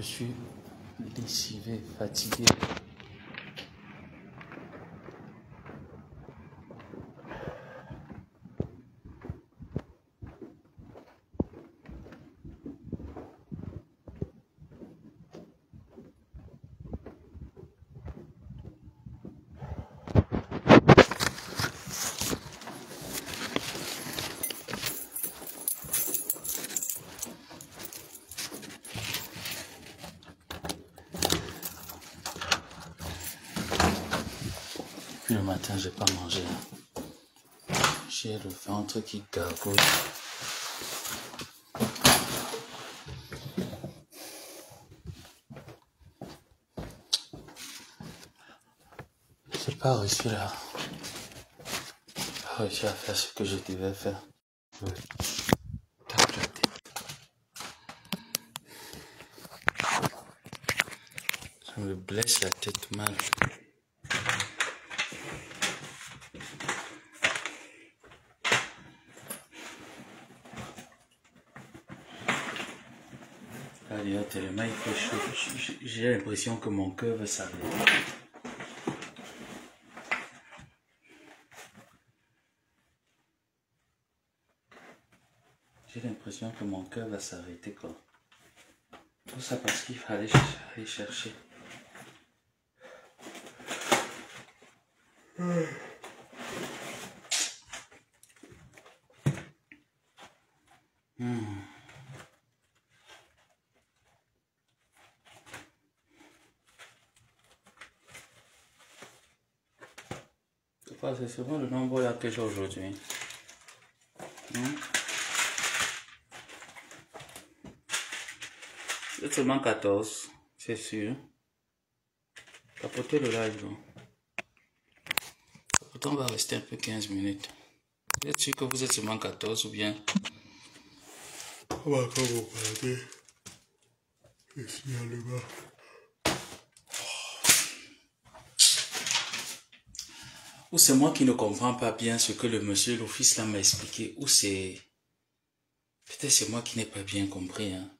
suis lessivé, fatigué. Puis le matin, j'ai pas mangé. J'ai le ventre qui gargouille. J'ai pas réussi là. Pas réussi à faire ce que je devais faire. Je tape la tête. Ça me blesse la tête mal. Là, tellement il fait chaud. J'ai l'impression que mon cœur va s'arrêter. J'ai l'impression que mon cœur va s'arrêter quoi. Tout ça parce qu'il fallait aller chercher. C'est souvent le nombre là que j'ai aujourd'hui. C'est seulement 14, c'est sûr. Capotez le live. Donc. Capotez, on va rester un peu 15 minutes. Vous êtes sûr que vous êtes seulement 14 ou bien? On va encore vous parler. Je suis à le bas. Ou c'est moi qui ne comprends pas bien ce que le monsieur, l'office là m'a expliqué. Ou c'est... Peut-être c'est moi qui n'ai pas bien compris. Hein.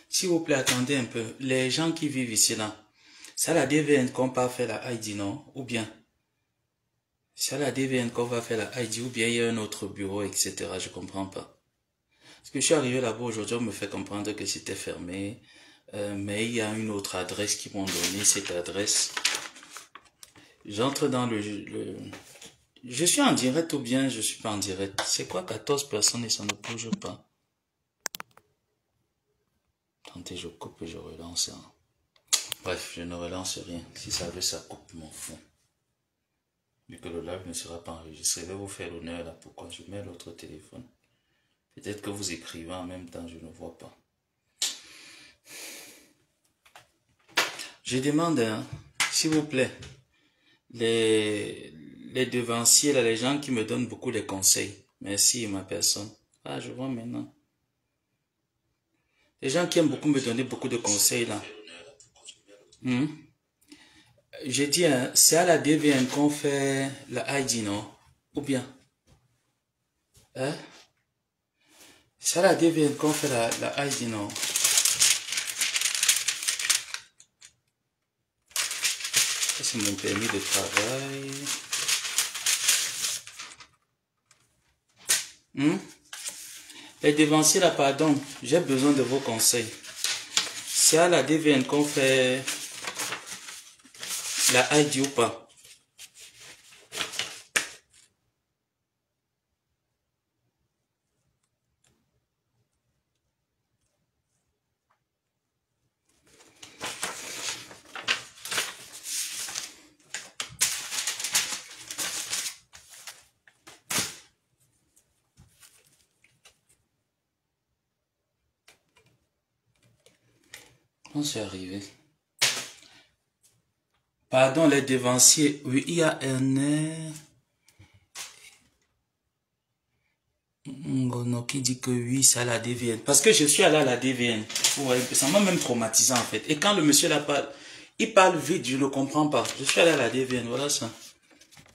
S'il vous plaît, attendez un peu. Les gens qui vivent ici là, c'est à la DVN qu'on va faire la ID, non? Ou bien? C'est à la DVN qu'on va faire la ID ou bien il y a un autre bureau, etc. Je comprends pas. Parce que je suis arrivé là-bas aujourd'hui, on me fait comprendre que c'était fermé. Mais il y a une autre adresse qu'ils m'ont donné, cette adresse... J'entre dans le... Je suis en direct ou bien je suis pas en direct? C'est quoi 14 personnes et ça ne bouge pas? Attendez, je coupe et je relance. Hein. Bref, je ne relance rien. Si ça veut, ça coupe mon fond. Vu que le live ne sera pas enregistré, je vais vous faire l'honneur là. Pourquoi je mets l'autre téléphone? Peut-être que vous écrivez en même temps, je ne vois pas. Je demande, hein, s'il vous plaît, les devanciers, là, les gens qui me donnent beaucoup de conseils. Merci, ma personne. Ah, je vois maintenant. Les gens qui aiment beaucoup me donner beaucoup de conseils, là. J'ai dit, hein, c'est à la DVN qu'on fait la ID, non? Ou bien? Hein? C'est à la DVN qu'on fait la ID, non? Ça, c'est mon permis de travail. Les devanciers là, pardon, j'ai besoin de vos conseils. C'est à la DVN qu'on fait la ID ou pas? Comment c'est arrivé? Pardon, les devanciers. Oui, il y a un... Ngono qui dit que oui, c'est à la DVN. Parce que je suis allé à la DVN. Ouais, ça m'a même traumatisé en fait. Et quand le monsieur là parle, il parle vite, je ne comprends pas. Je suis allé à la DVN, voilà ça.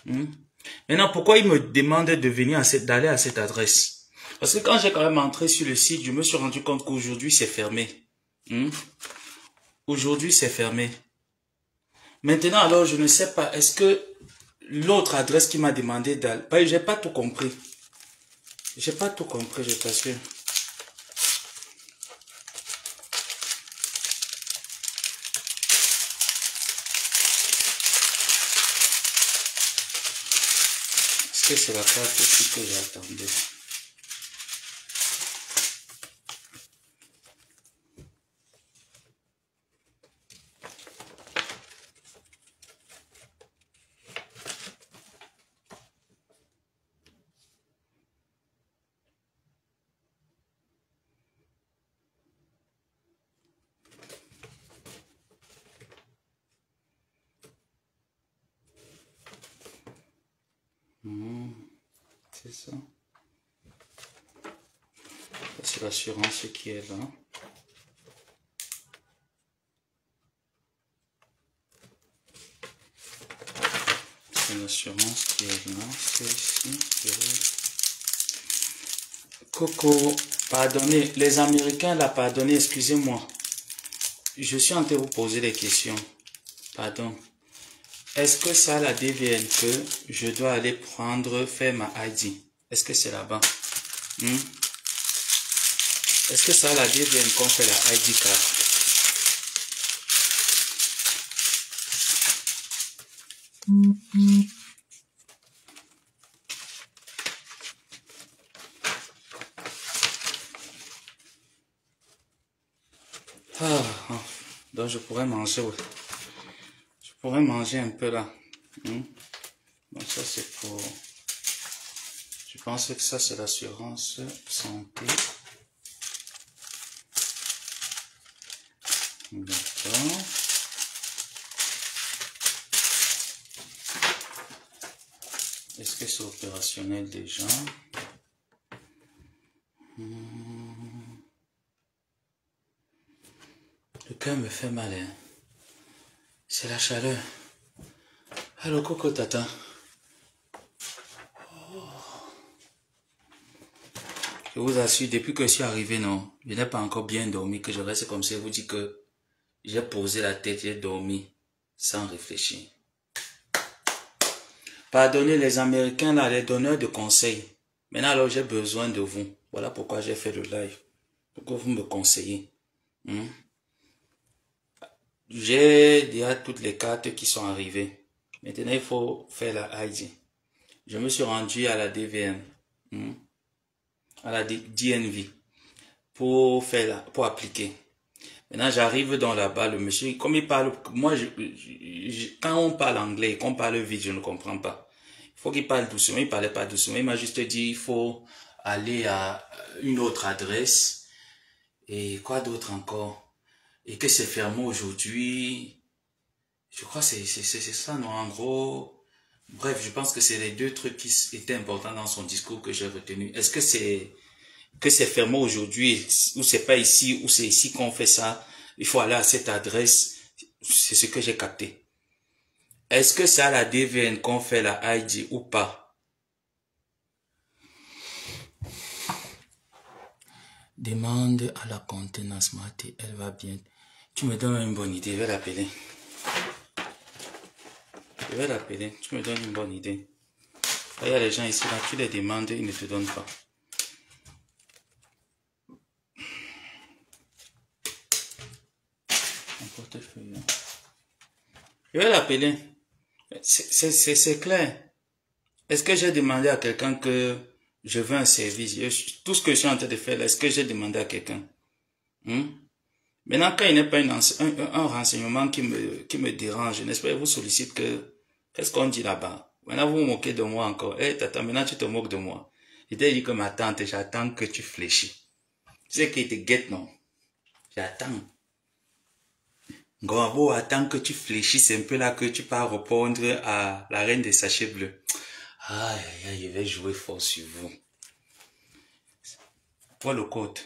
Maintenant, pourquoi il me demande de venir d'aller à cette adresse? Parce que quand j'ai quand même entré sur le site, je me suis rendu compte qu'aujourd'hui c'est fermé. Hmm? Aujourd'hui, c'est fermé. Maintenant, alors, je ne sais pas, est-ce que l'autre adresse qui m'a demandé d'aller... J'ai pas tout compris. J'ai pas tout compris, je t'assure. Est-ce que c'est la carte aussi que j'attendais? C'est ça. C'est l'assurance qui est là. C'est l'assurance qui est là. C'est ici. Coco, pardonnez. Les Américains, là, pardonnez, excusez-moi. Je suis en train de vous poser des questions. Pardon. Est-ce que ça, la DVN, que je dois aller prendre, faire ma ID? Est-ce que c'est là-bas? Est-ce que ça, la DVN, qu'on fait la ID card? Donc je pourrais manger. Je pourrais manger un peu là. Donc ça c'est pour... Je pense que ça c'est l'assurance santé. D'accord. Est-ce que c'est opérationnel déjà? Le cœur me fait mal. Hein. C'est la chaleur. Allô, Coco Tata. Je vous assure, depuis que je suis arrivé, non, je n'ai pas encore bien dormi, que je reste comme ça et vous dis que j'ai posé la tête, j'ai dormi sans réfléchir. Pardonnez les Américains, là, les donneurs de conseils. Maintenant, alors, j'ai besoin de vous. Voilà pourquoi j'ai fait le live. Pour que vous me conseillez. J'ai déjà toutes les cartes qui sont arrivées. Maintenant, il faut faire la ID. Je me suis rendu à la DVN. À la DNV. Pour faire pour appliquer. Maintenant, j'arrive dans là-bas, le monsieur, comme il parle, moi, quand on parle anglais, qu'on parle vite, je ne comprends pas. Il faut qu'il parle doucement, il parlait pas doucement, il m'a juste dit, il faut aller à une autre adresse, et quoi d'autre encore, et que c'est fermé aujourd'hui, je crois que c'est ça, non, en gros, bref, je pense que c'est les deux trucs qui étaient importants dans son discours que j'ai retenu. Est-ce que c'est fermé aujourd'hui, ou c'est pas ici, ou c'est ici qu'on fait ça, il faut aller à cette adresse, c'est ce que j'ai capté. Est-ce que c'est à la DVN qu'on fait la ID ou pas? Demande à la contenance, Maté, elle va bien. Tu me donnes une bonne idée, je vais l'appeler. Je vais l'appeler, tu me donnes une bonne idée. Il y a les gens ici, là, tu les demandes, ils ne te donnent pas. Portefeuille. Je vais l'appeler. C'est clair. Est-ce que j'ai demandé à quelqu'un que je veux un service? Tout ce que je suis en train de faire là, est-ce que j'ai demandé à quelqu'un? Maintenant, quand il n'y a pas un renseignement qui me dérange, n'est-ce pas, il vous sollicite que, qu'est-ce qu'on dit là-bas? Maintenant, vous vous moquez de moi encore. Eh, tata, maintenant tu te moques de moi. Je t'ai dit que ma tante, j'attends que tu fléchis. Tu sais qu'il te guette, non? J'attends. Gros, attends que tu fléchisses un peu là, que tu pars répondre à la reine des sachets bleus. Aïe, aïe, je vais jouer fort sur vous. Voilà le code.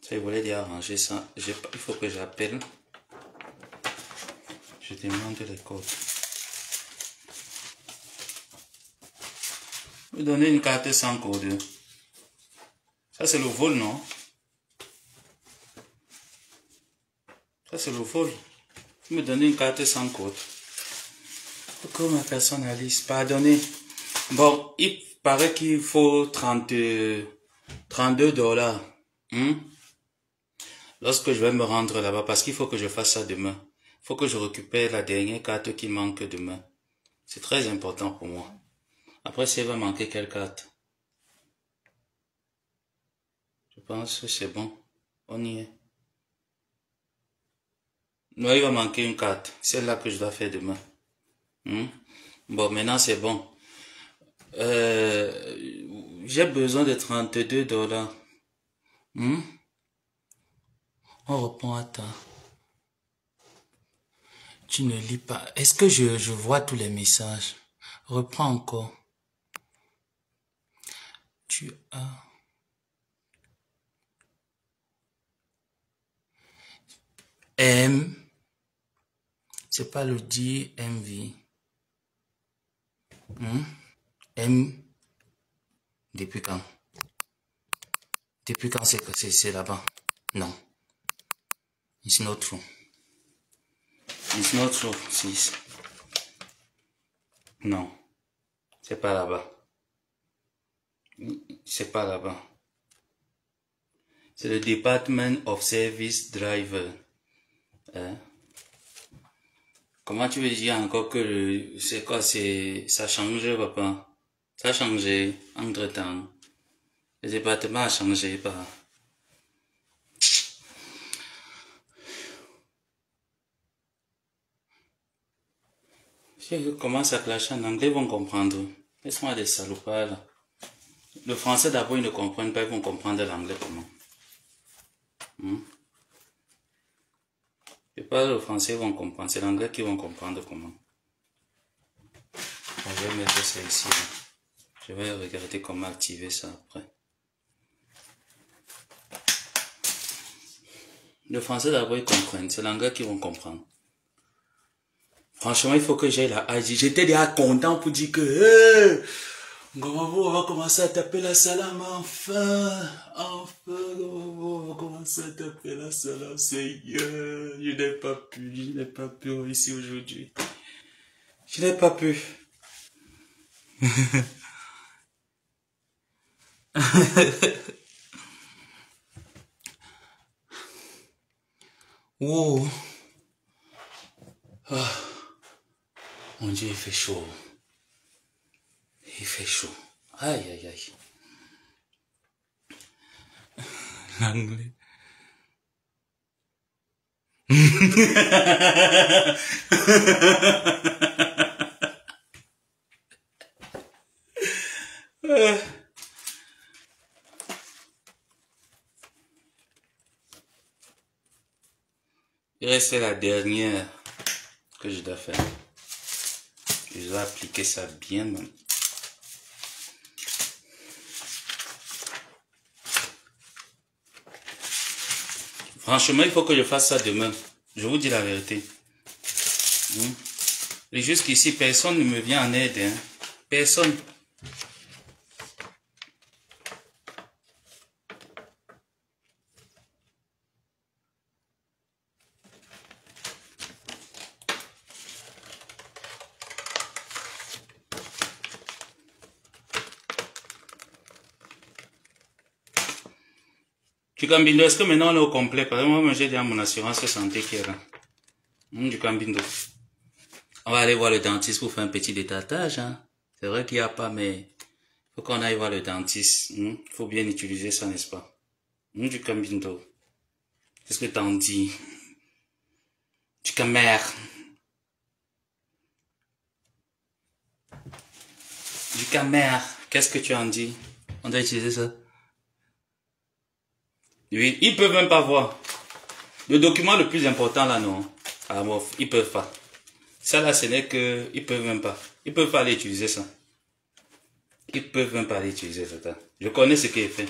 Ça, il voulait dire arranger ça. Il faut que j'appelle. Je demande les codes. Me donner une carte sans code. Ça, c'est le vol, non? Ça, c'est le vol. Vous me donnez une carte sans code. Pourquoi ma personnalise? Pardonnez. Bon, il paraît qu'il faut 32 $. Lorsque je vais me rendre là-bas, parce qu'il faut que je fasse ça demain. Il faut que je récupère la dernière carte qui manque demain. C'est très important pour moi. Après, s'il va manquer quelle carte? Je pense que c'est bon. On y est. Non, il va manquer une carte. Celle-là que je dois faire demain. Bon, maintenant c'est bon. J'ai besoin de 32 $. On reprend à temps. Tu ne lis pas. Est-ce que je vois tous les messages? Reprends encore. Tu as... M. C'est pas le DMV. M. Depuis quand? Depuis quand c'est que c'est là-bas? Non. It's not true. It's not true, sis. Non. C'est pas là-bas. C'est pas là-bas. C'est le Department of Service Driver. Comment tu veux dire encore que c'est quoi, ça a changé, papa? Ça a changé entre temps. Le département a changé, pas. Si je commence à clasher en anglais, ils vont comprendre. Laisse-moi des salopards là. Le français d'abord, ils ne comprennent pas, ils vont comprendre l'anglais comment. Je parle le français, ils vont comprendre. C'est l'anglais qu'ils vont comprendre comment. Je vais mettre ça ici. Là. Je vais regarder comment activer ça après. Le français d'abord, ils comprennent. C'est l'anglais qu'ils vont comprendre. Franchement, il faut que j'aille la Asie. J'étais déjà content pour dire que on va commencer à taper la salam enfin. Enfin, on va commencer à taper la salam. Seigneur, je n'ai pas pu ici aujourd'hui. Je n'ai pas pu. Wow. Ah. Mon Dieu, il fait chaud. Il fait chaud. Aïe, aïe, aïe. L'anglais. Il reste la dernière que je dois faire. Je dois appliquer ça bien. Franchement, il faut que je fasse ça demain. Je vous dis la vérité. Et jusqu'ici, personne ne me vient en aide. Hein. Personne. Du Cambindo, est-ce que maintenant on est au complet? Parce que moi, j'ai déjà mon assurance santé qui est là. Du Cambindo. On va aller voir le dentiste pour faire un petit détartrage. Hein. C'est vrai qu'il n'y a pas, mais il faut qu'on aille voir le dentiste. Il faut bien utiliser ça, n'est-ce pas? Du Cambindo. Qu'est-ce que t'en dis? Du Camer. Du Camer. Qu'est-ce que tu en dis? On doit utiliser ça. Oui, ils peuvent même pas voir. Le document le plus important là, non. Ah bon, ils peuvent pas. Ça là, ce n'est que, ils peuvent même pas. Ils peuvent pas aller utiliser ça. Ils peuvent même pas aller utiliser ça. Je connais ce qui est fait.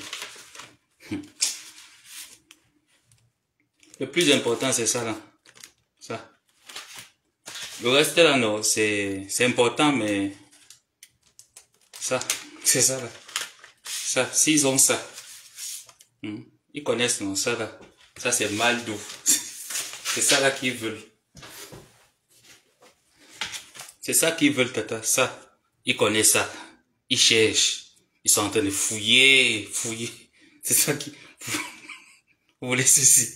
Le plus important, c'est ça là. Ça. Le reste là, non, c'est important, mais ça, c'est ça là. Ça, s'ils ont ça, ils connaissent, non, ça là. Ça, c'est mal doux. C'est ça là qu'ils veulent. C'est ça qu'ils veulent, tata. Ça, ils connaissent ça. Ils cherchent. Ils sont en train de fouiller. C'est ça qui... Vous voulez ceci?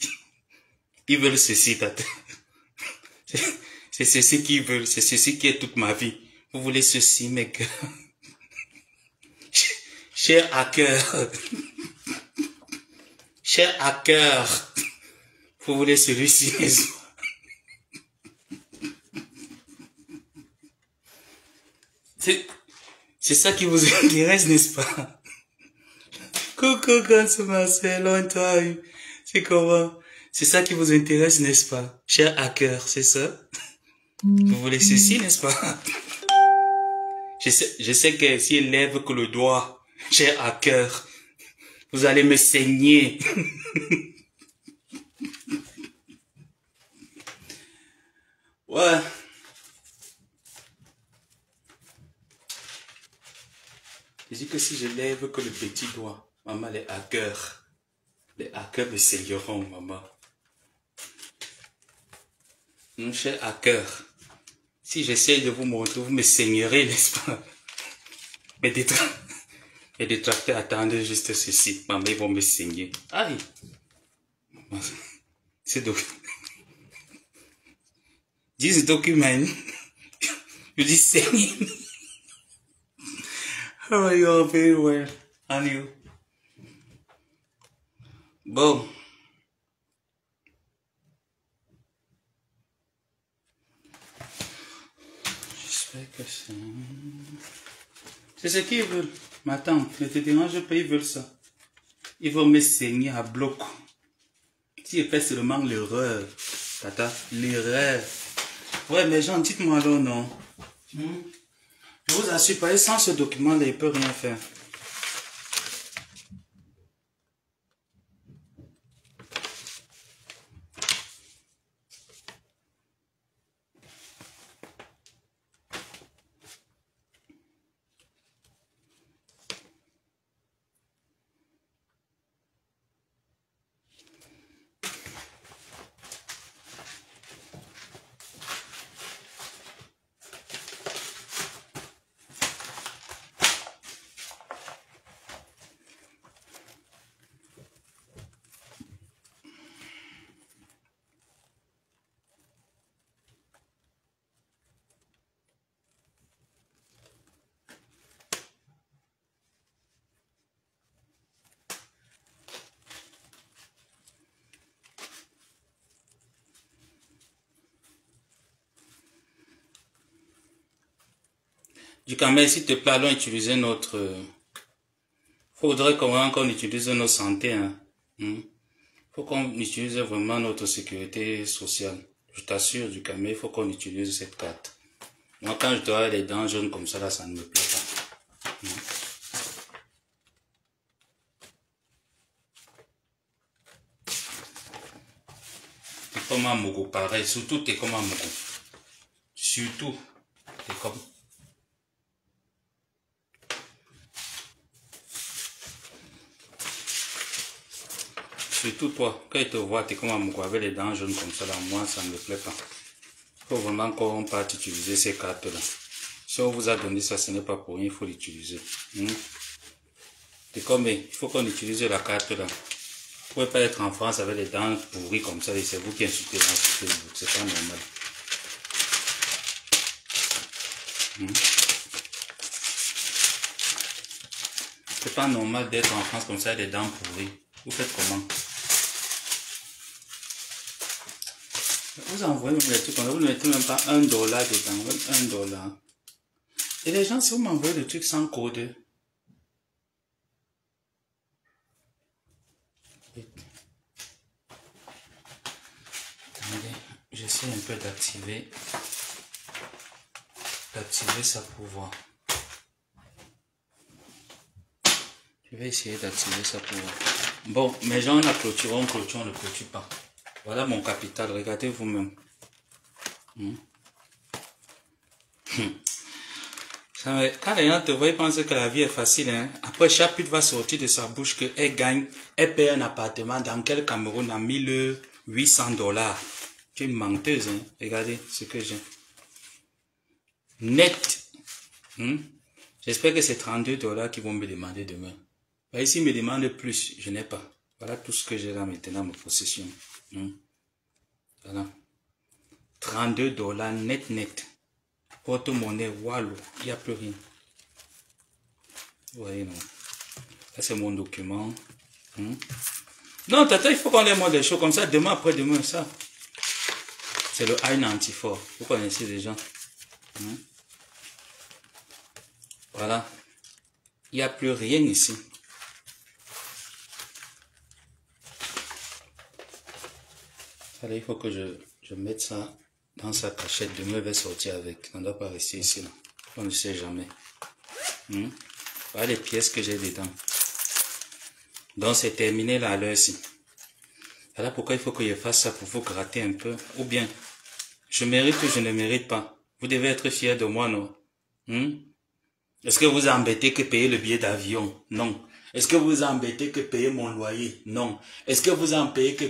Ils veulent ceci, tata. C'est ceci qu'ils veulent. C'est ceci qui est toute ma vie. Vous voulez ceci, mec? Cher hacker. Cher hacker. Vous voulez celui-ci, n'est-ce pas? C'est ça qui vous intéresse, n'est-ce pas? Coucou, comment c'est longtemps. C'est comment? C'est ça qui vous intéresse, n'est-ce pas? Cher hacker, c'est ça? Vous voulez ceci, n'est-ce pas? Je sais que s'il lève que le doigt, cher hacker, vous allez me saigner. Ouais. Je dis que si je lève que le petit doigt, maman, les hackers me saigneront, maman. Mon cher hacker, si j'essaye de vous montrer, vous me saignerez, n'est-ce pas? Mes détracteurs attendent juste ceci. Maman, ils vont me saigner. Aïe! C'est donc. This document, you dis saigner. How are you all very well? And you? Bon. J'espère que c'est ce qu'ils veulent. Ma tante, ne te dérange pas, ils veulent ça. Ils vont me saigner à bloc. Si je fais seulement l'erreur, tata, l'erreur. Ouais, mais Jean, dites-moi alors, non. Je vous assure pas, sans ce document-là, il ne peut rien faire. Du camel, s'il te plaît, allons utiliser notre... Faudrait qu'on utilise nos santé. Hein. Faut qu'on utilise vraiment notre sécurité sociale. Je t'assure, du camel, il faut qu'on utilise cette carte. Moi, quand je dois les dents jaunes comme ça, là, ça ne me plaît pas. T'es comme un mogo, pareil. Surtout, t'es comme un mogo. Surtout, t'es comme... Surtout toi, quand il te voit, t'es comme un mogo avec les dents jaunes comme ça, là, moi, ça ne me plaît pas. Il faut vraiment qu'on parte utiliser ces cartes-là. Si on vous a donné ça, ce n'est pas pour rien, il faut l'utiliser. C'est comme, il faut qu'on utilise la carte-là. Vous ne pouvez pas être en France avec les dents pourries comme ça, et c'est vous qui insultez dans Facebook, c'est pas normal. C'est pas normal d'être en France comme ça, avec les dents pourries. Vous faites comment? Vous envoyez les trucs, vous ne mettez même pas $1 dedans, même $1. Et les gens, si vous m'envoyez le truc sans code, attendez, j'essaie un peu d'activer ça pour voir. Je vais essayer d'activer ça pour voir. Bon, mais gens, on a clôturé, on ne clôture pas. Voilà mon capital, regardez vous-même. Quand les gens te voient, ils pensent que la vie est facile. Hein? Après, chaque pute va sortir de sa bouche qu'elle gagne, elle paye un appartement dans quel Cameroun à 1800 $. Tu es une menteuse. Hein? Regardez ce que j'ai. Net. J'espère que c'est 32 $ qu'ils vont me demander demain. Mais ici, ils me demandent plus. Je n'ai pas. Voilà tout ce que j'ai là maintenant, ma possession. Voilà. 32 $ net. Porte-monnaie, wallo, il n'y a plus rien. Vous voyez, non. Ça, c'est mon document. Non, tata, il faut qu'on ait moi des choses comme ça. Demain, après-demain, ça. C'est le I-94. Vous connaissez déjà. Voilà. Il n'y a plus rien ici. Allez, il faut que je mette ça dans sa cachette. Demain, elle va sortir avec. Ça ne doit pas rester ici. Là. On ne sait jamais. Voilà les pièces que j'ai dedans. Donc, c'est terminé là à l'heure-ci. Voilà pourquoi il faut que je fasse ça pour vous gratter un peu. Ou bien, je mérite ou je ne mérite pas. Vous devez être fiers de moi, non? Est-ce que vous embêtez que payer le billet d'avion? Non. Est-ce que vous embêtez que payer mon loyer? Non. Est-ce que vous embêtez que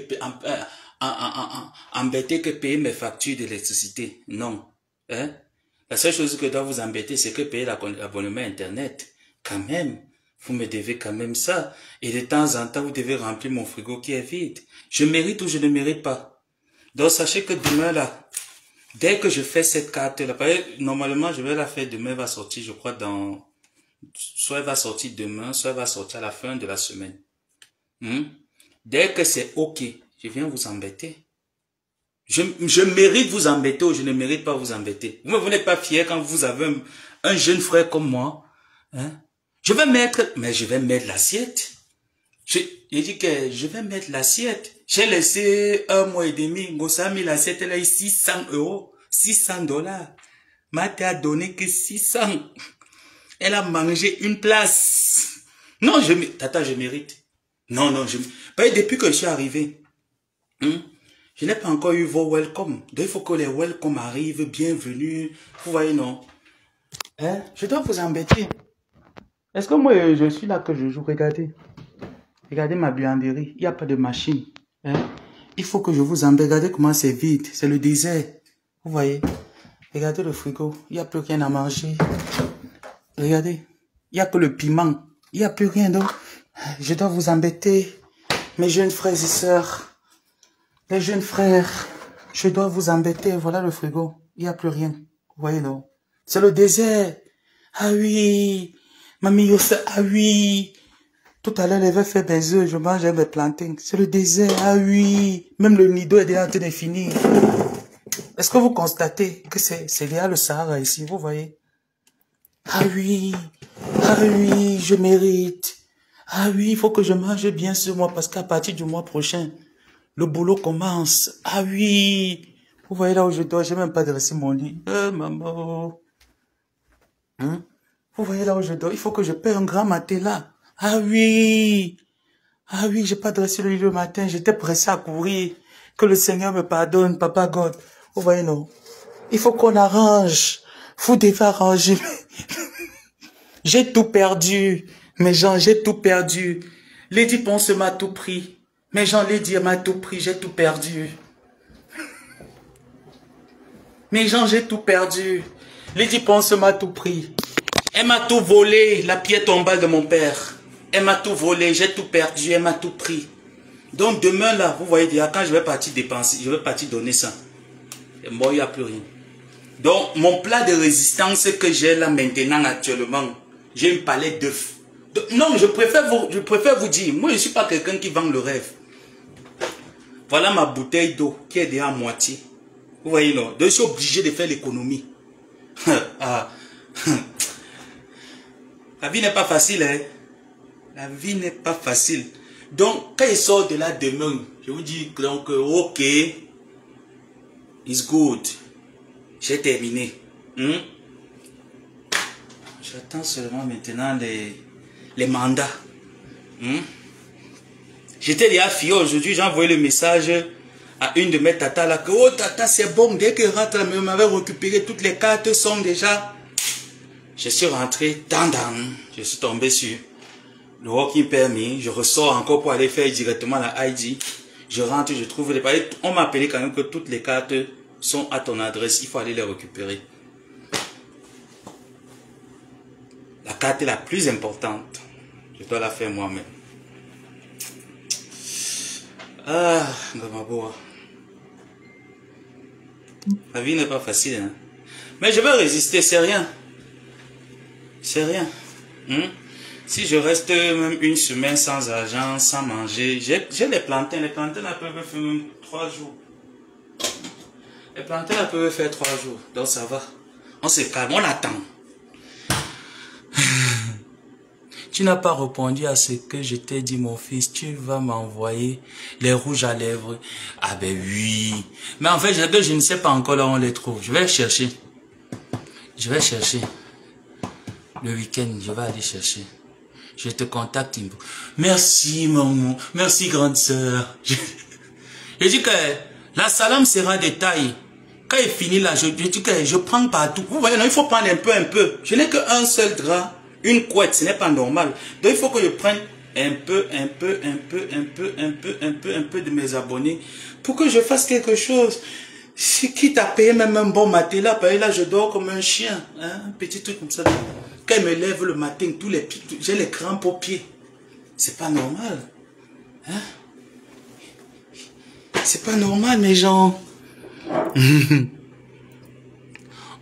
payer mes factures d'électricité? Non. Hein? La seule chose que doit vous embêter, c'est que payer l'abonnement Internet. Quand même. Vous me devez quand même ça. Et de temps en temps, vous devez remplir mon frigo qui est vide. Je mérite ou je ne mérite pas. Donc, sachez que demain, là, dès que je fais cette carte-là, normalement, je vais la faire demain, elle va sortir, je crois, soit elle va sortir demain, soit elle va sortir à la fin de la semaine. Dès que c'est OK, je viens vous embêter. Je mérite vous embêter ou je ne mérite pas vous embêter. Vous n'êtes pas fier quand vous avez un jeune frère comme moi. Hein? Je vais mettre l'assiette. J'ai dit que je vais mettre l'assiette. J'ai laissé 1 mois et demi. Gossa a mis l'assiette, elle a eu 600 €. 600 $. Maté a donné que 600. Elle a mangé une place. Non, tata, je mérite. Non, depuis que je suis arrivé, je n'ai pas encore eu vos welcome. Donc, il faut que les welcome arrivent. Bienvenue. Vous voyez, non? Hein? Je dois vous embêter. Est-ce que moi, je suis là que je joue? Regardez. Regardez ma buanderie. Il n'y a pas de machine. Hein? Il faut que je vous embête. Regardez comment c'est vide. C'est le désert. Vous voyez? Regardez le frigo. Il n'y a plus rien à manger. Regardez. Il n'y a que le piment. Il n'y a plus rien d'autre. Je dois vous embêter. Mes jeunes frères et sœurs. Les jeunes frères. Je dois vous embêter. Voilà le frigo. Il n'y a plus rien. Vous voyez, non? C'est le désert. Ah oui. Mamie Yossa. Ah oui. Tout à l'heure, elle avait fait mes œufs. Je mangeais mes plantains. C'est le désert. Ah oui. Même le nido est déjà en train de finir. Est-ce que vous constatez que c'est déjà le Sahara ici? Vous voyez? Ah oui. Ah oui. Je mérite. Ah oui. Il faut que je mange bien ce mois parce qu'à partir du mois prochain, le boulot commence. Ah oui. Vous voyez là où je dors. Je n'ai même pas dressé mon lit. Maman. Vous voyez là où je dors. Il faut que je paie un grand matelas. Ah oui. Ah oui, j'ai pas dressé le lit le matin. J'étais pressé à courir. Que le Seigneur me pardonne, Papa God. Vous voyez, non? Il faut qu'on arrange. Vous devez arranger. J'ai tout perdu. Mes gens, j'ai tout perdu. Lady Ponce m'a tout pris. Mes gens, Lady m'a tout pris. J'ai tout perdu. Mes gens, j'ai tout perdu. Lady Ponce m'a tout pris. Elle m'a tout volé. La pierre tombale de mon père. Elle m'a tout volé. J'ai tout perdu. Elle m'a tout pris. Donc demain là, vous voyez déjà, quand je vais partir dépenser, je vais partir donner ça. Et moi, il n'y a plus rien. Donc mon plat de résistance que j'ai là maintenant actuellement, j'ai une palette d'œufs. Non, je préfère vous dire, moi je ne suis pas quelqu'un qui vend le rêve. Voilà ma bouteille d'eau qui est déjà à moitié. Vous voyez non? Donc je suis obligé de faire l'économie. La vie n'est pas facile, hein? La vie n'est pas facile. Donc, quand il sort de là demain, je vous dis donc, ok, it's good. J'ai terminé. J'attends seulement maintenant les mandats. J'étais déjà fier aujourd'hui, j'ai envoyé le message à une de mes tatas là que, oh tata, c'est bon, dès qu'elle rentre, elle m'avait récupéré, toutes les cartes sont déjà... Je suis rentré, je suis tombé sur le working permit, je ressors encore pour aller faire directement la ID. Je rentre, je trouve les papiers. On m'a appelé quand même que toutes les cartes sont à ton adresse, il faut aller les récupérer. La carte la plus importante, je dois la faire moi-même. Ah, Gamaboa. La vie n'est pas facile, hein. Mais je vais résister, c'est rien. C'est rien. Si je reste même une semaine sans argent, sans manger, j'ai les plantains. Les plantains là peuvent faire même 3 jours. Les plantains là peuvent faire 3 jours. Donc ça va. On se calme, on attend. Tu n'as pas répondu à ce que je t'ai dit, mon fils. Tu vas m'envoyer les rouges à lèvres. Ah ben oui. Mais en fait, je ne sais pas encore là où on les trouve. Je vais chercher. Je vais chercher. Le week-end, je vais aller chercher. Je te contacte. Merci, maman. Merci, grande sœur. Je dis que la salame sera de taille. Quand il finit là, je dis que je prends partout. Vous voyez, non, il faut prendre un peu. Je n'ai qu'un seul drap, une couette, ce n'est pas normal. Donc il faut que je prenne un peu de mes abonnés pour que je fasse quelque chose. Si quitte à payer même un bon matelas, là je dors comme un chien, hein, un petit truc comme ça. Quand il me lève le matin, tous les pieds, j'ai les crampes aux pieds. C'est pas normal. Hein? C'est pas normal, mes gens.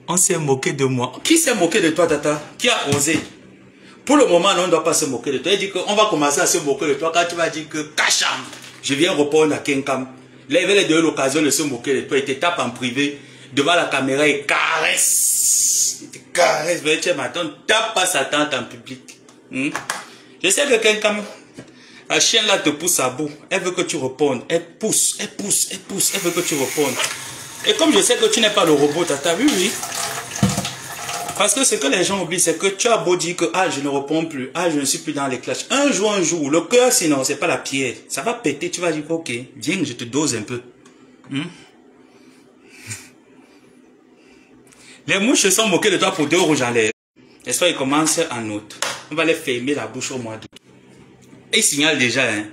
On s'est moqué de moi. Qui s'est moqué de toi, tata? Qui a osé? Pour le moment, on ne doit pas se moquer de toi. Il dit qu'on va commencer à se moquer de toi quand tu vas dire que Kacham, je viens répondre à Kenkam. Là, il va lui donner l'occasion de se moquer de toi. Il te tape en privé devant la caméra et caresse. Il te caresse. Tu m'attends, tape pas sa tante en public. Je sais que Kenkam, la chienne là te pousse à bout. Elle veut que tu répondes. Elle pousse. Elle veut que tu répondes. Et comme je sais que tu n'es pas le robot, tata, oui. Parce que ce que les gens oublient, c'est que tu as beau dire que ah, je ne réponds plus, ah, je ne suis plus dans les clashs. Un jour, le cœur, sinon, c'est pas la pierre. Ça va péter, tu vas dire, ok, viens, je te dose un peu. Les mouches se sont moquées de toi pour 2 rouges en l'air. N'est-ce pas, ils commencent en août. On va les fermer la bouche au mois d'août. Et ils signalent déjà, hein.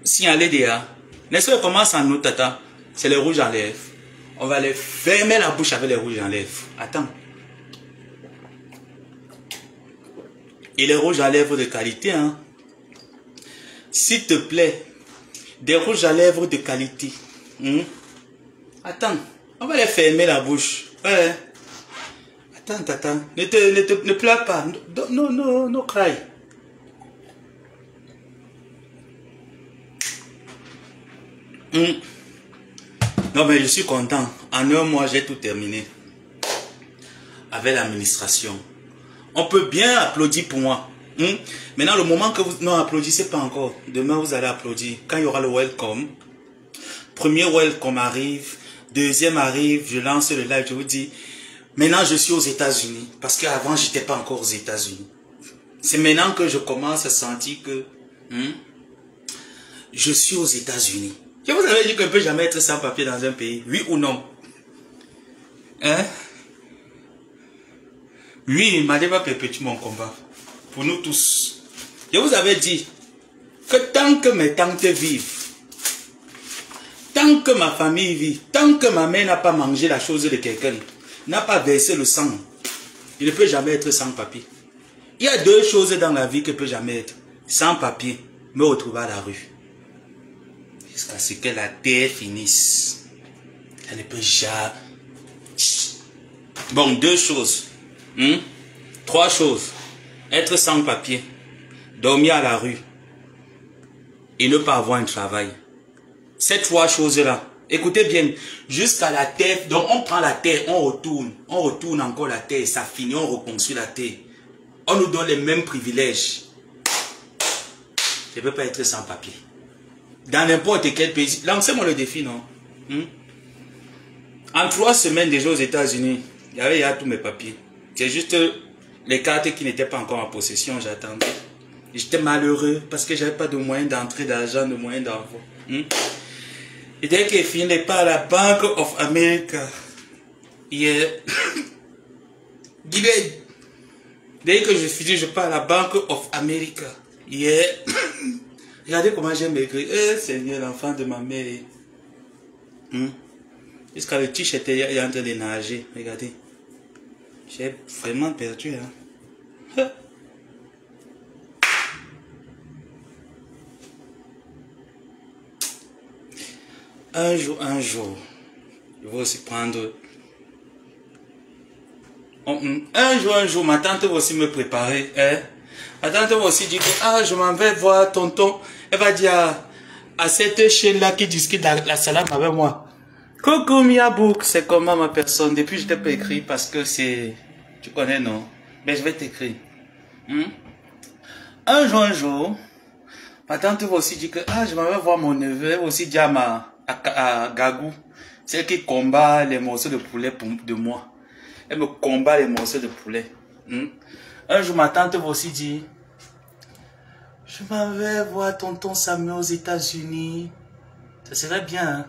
Signaler déjà. N'est-ce pas, ils commencent en août, tata. C'est les rouges en lèvres. On va les fermer la bouche avec les rouges en lèvres. Attends. Et les rouges à lèvres de qualité, hein. S'il te plaît, des rouges à lèvres de qualité. Attends, on va les fermer la bouche. Ouais. Attends. Ne pleure pas. No cry. Non, mais je suis content. En 1 mois, j'ai tout terminé. Avec l'administration. On peut bien applaudir pour moi. Maintenant, le moment que vous... Non, applaudissez pas encore. Demain, vous allez applaudir. Quand il y aura le welcome. Premier welcome arrive. Deuxième arrive. Je lance le live. Je vous dis, maintenant, je suis aux États-Unis. Parce qu'avant, je n'étais pas encore aux États-Unis. C'est maintenant que je commence à sentir que... je suis aux États-Unis. Je vous avais dit qu'on ne peut jamais être sans papier dans un pays. Oui ou non? Hein? Lui, il m'a dit, va perpétuer mon combat. Pour nous tous. Je vous avais dit que tant que mes tantes vivent, tant que ma famille vit, tant que ma mère n'a pas mangé la chose de quelqu'un, n'a pas versé le sang, il ne peut jamais être sans papier. Il y a 2 choses dans la vie qui ne peut jamais être. Sans papier, me retrouver à la rue. Jusqu'à ce que la terre finisse. Ça ne peut jamais. Bon, 2 choses. 3 choses. Être sans papier, dormir à la rue et ne pas avoir un travail. Ces 3 choses-là, écoutez bien, jusqu'à la terre, donc on prend la terre, on retourne encore la terre, ça finit, on reconstruit la terre. On nous donne les mêmes privilèges. Je ne peux pas être sans papier. Dans n'importe quel pays. Lancez-moi le défi, non? En 3 semaines déjà aux États-Unis, il y avait tous mes papiers. C'est juste les cartes qui n'étaient pas encore en possession, j'attendais. J'étais malheureux parce que je n'avais pas de moyens d'entrée d'argent, de moyens d'envoi. Et dès qu'il finit par la Bank of America, dès que je finis, je pars à la Bank of America. Regardez comment j'ai maigri. Seigneur, l'enfant de ma mère. Jusqu'à le t-shirt est en train de nager. Regardez. J'ai vraiment perdu. Hein. Un jour, je vais aussi prendre... Un jour, ma tante va aussi me préparer. Hein? Ma tante va aussi dire que je m'en vais voir tonton. Elle va dire à cette chienne-là qui discute la salade avec moi. Coucou Miabouk, c'est comment ma personne? Depuis je t'ai pas écrit parce que c'est... Tu connais, non? Mais je vais t'écrire. Un jour, ma tante va aussi dire que je m'en vais voir mon neveu. Elle va aussi dire à Gagou, celle qui combat les morceaux de poulet de moi. Elle me combat les morceaux de poulet. Un jour, ma tante va aussi dire, je m'en vais voir tonton Samuel aux États-Unis. Ça serait bien, hein?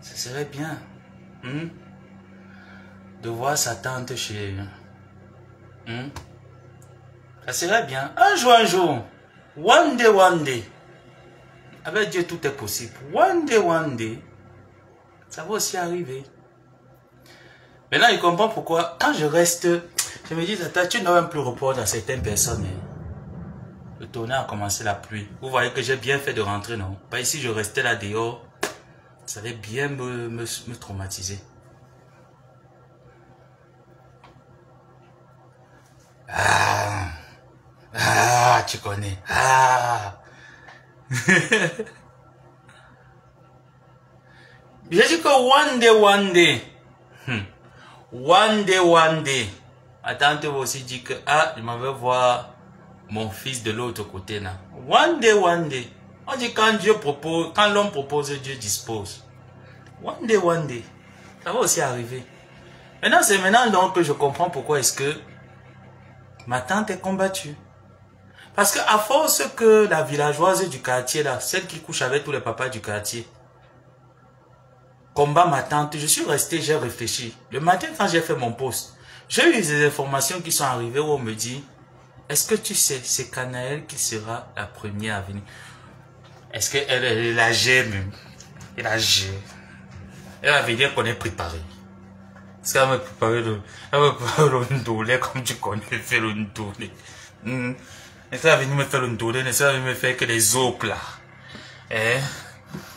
Ça serait bien. De voir sa tante chez... Ça serait bien. Un jour. One day. Avec Dieu, tout est possible. One day. Ça va aussi arriver. Maintenant, il comprend pourquoi, quand je reste, je me dis, Tata, tu n'as même plus report dans certaines personnes. Le tonnerre a commencé, la pluie. Vous voyez que j'ai bien fait de rentrer, non? Pas ici, je restais là dehors. Ça allait bien me traumatiser. Tu connais. J'ai dit que one day. One day. Ma tante va aussi dire que, je m'en vais voir mon fils de l'autre côté, là. One day. On dit quand Dieu propose, quand l'homme propose, Dieu dispose. One day. Ça va aussi arriver. Maintenant, c'est maintenant donc que je comprends pourquoi est-ce que ma tante est combattue. Parce qu'à force que la villageoise du quartier, là, celle qui couche avec tous les papas du quartier, combat ma tante, je suis resté, j'ai réfléchi. Le matin, quand j'ai fait mon post, j'ai eu des informations qui sont arrivées où on me dit, est-ce que tu sais, c'est Canaël qui sera la première à venir? Est-ce qu'elle est la G même? Elle a G. Elle va venir qu'on est préparé. Est-ce qu'elle va me préparer le ndolé comme tu connais faire le ndolé? Est-ce qu'elle va venir me faire le ndolé? Est-ce qu'elle va venir me faire que les os plats?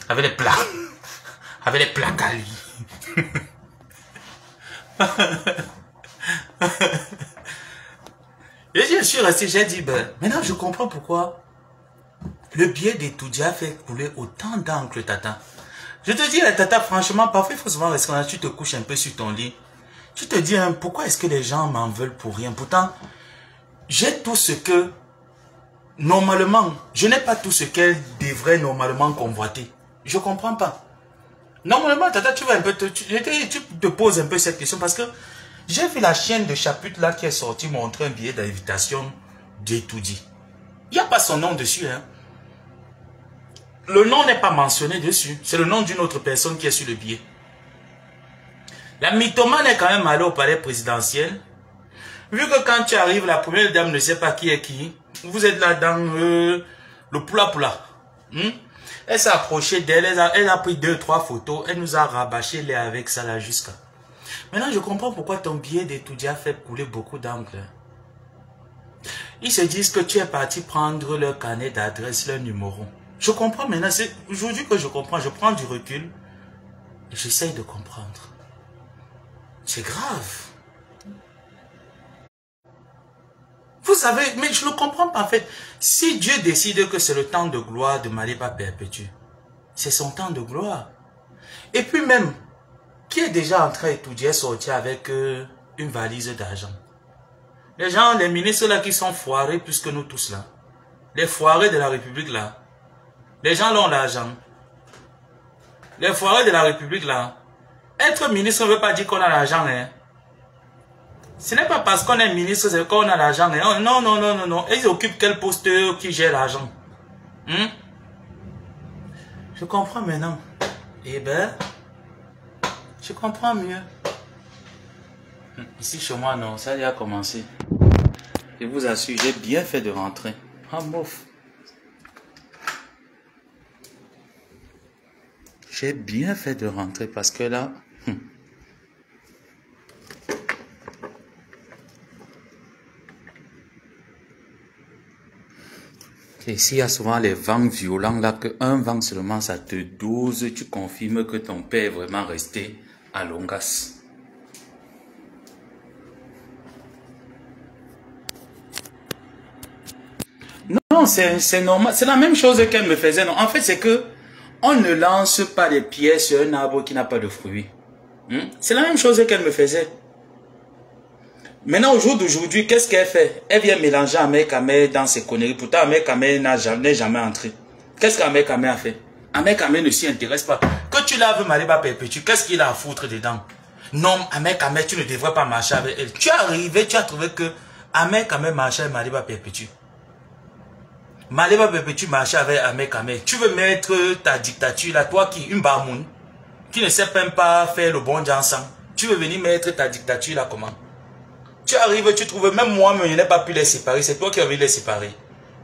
Avec les plats. Avec les plats quali. Et je suis resté, j'ai dit, maintenant je comprends pourquoi le biais des Toudia fait couler autant d'encre, tata. Je te dis, tata, franchement, parfois il faut souvent rester là, tu te couches un peu sur ton lit. Tu te dis, pourquoi est-ce que les gens m'en veulent pour rien? Pourtant, j'ai tout ce que, normalement, je n'ai pas tout ce qu'elle devrait normalement convoiter. Je comprends pas. Normalement, tata, tu vas un peu tu te poses un peu cette question parce que j'ai vu la chaîne de chapitre là qui est sortie montrer un billet d'invitation d'Etoudi. Il n'y a pas son nom dessus, hein. Le nom n'est pas mentionné dessus. C'est le nom d'une autre personne qui est sur le billet. La mythomane est quand même allée au palais présidentiel. Vu que quand tu arrives, la première dame ne sait pas qui est qui. Vous êtes là dans le poula-poula. Elle s'est approchée d'elle, elle a pris 2-3 photos, elle nous a rabâché les avec ça là jusqu'à. Maintenant, je comprends pourquoi ton billet d'étudiant a fait couler beaucoup d'encre. Ils se disent que tu es parti prendre leur carnet d'adresse, leur numéro. Je comprends maintenant, c'est aujourd'hui que je comprends, je prends du recul et j'essaye de comprendre. C'est grave. Vous savez, mais je ne comprends pas en fait. Si Dieu décide que c'est le temps de gloire de Maliba perpétue, c'est son temps de gloire. Et puis même, qui est déjà en train d'étudier sortir avec une valise d'argent? Les gens, les ministres là qui sont foirés plus que nous tous là. Les foirés de la République là. Les gens là ont l'argent. Les foirés de la République là. Être ministre ne veut pas dire qu'on a l'argent, hein. Ce n'est pas parce qu'on est ministre, c'est qu'on a l'argent. Hein. Non. Ils occupent quel poste qui gère l'argent? Je comprends maintenant. Eh ben, je comprends mieux. Ici chez moi, non, ça a déjà commencé. Je vous assure, j'ai bien fait de rentrer. Ah, mouf. J'ai bien fait de rentrer parce que là... Et ici, il y a souvent les vents violents, là, qu'un vent seulement, ça te dose, tu confirmes que ton père est vraiment resté à Longas. Non, c'est normal. C'est la même chose qu'elle me faisait. Non. En fait, c'est que on ne lance pas des pierres sur un arbre qui n'a pas de fruits. C'est la même chose qu'elle me faisait. Maintenant, au jour d'aujourd'hui, qu'est-ce qu'elle fait? Elle vient mélanger Ahmed Kamel dans ses conneries. Pourtant, Ahmed Kamel n'est jamais entré. Qu'est-ce qu'Ahmed Kamel a fait? Ahmed Kamel ne s'y intéresse pas. Que tu laves Maliba Perpétue, qu'est-ce qu'il a à foutre dedans? Non, Ahmed Kamel, tu ne devrais pas marcher avec elle. Tu es arrivé, tu as trouvé que Ahmed Kamel marchait avec Maliba Perpétue. Maliba Perpétue marchait avec Ahmed Kamel. Tu veux mettre ta dictature là, toi qui, une barmoune, qui ne sait même pas faire le bon Dieu ensemble. Tu veux venir mettre ta dictature là comment? Tu arrives, tu trouves, même moi, je n'ai pas pu les séparer. C'est toi qui as envie de les séparer.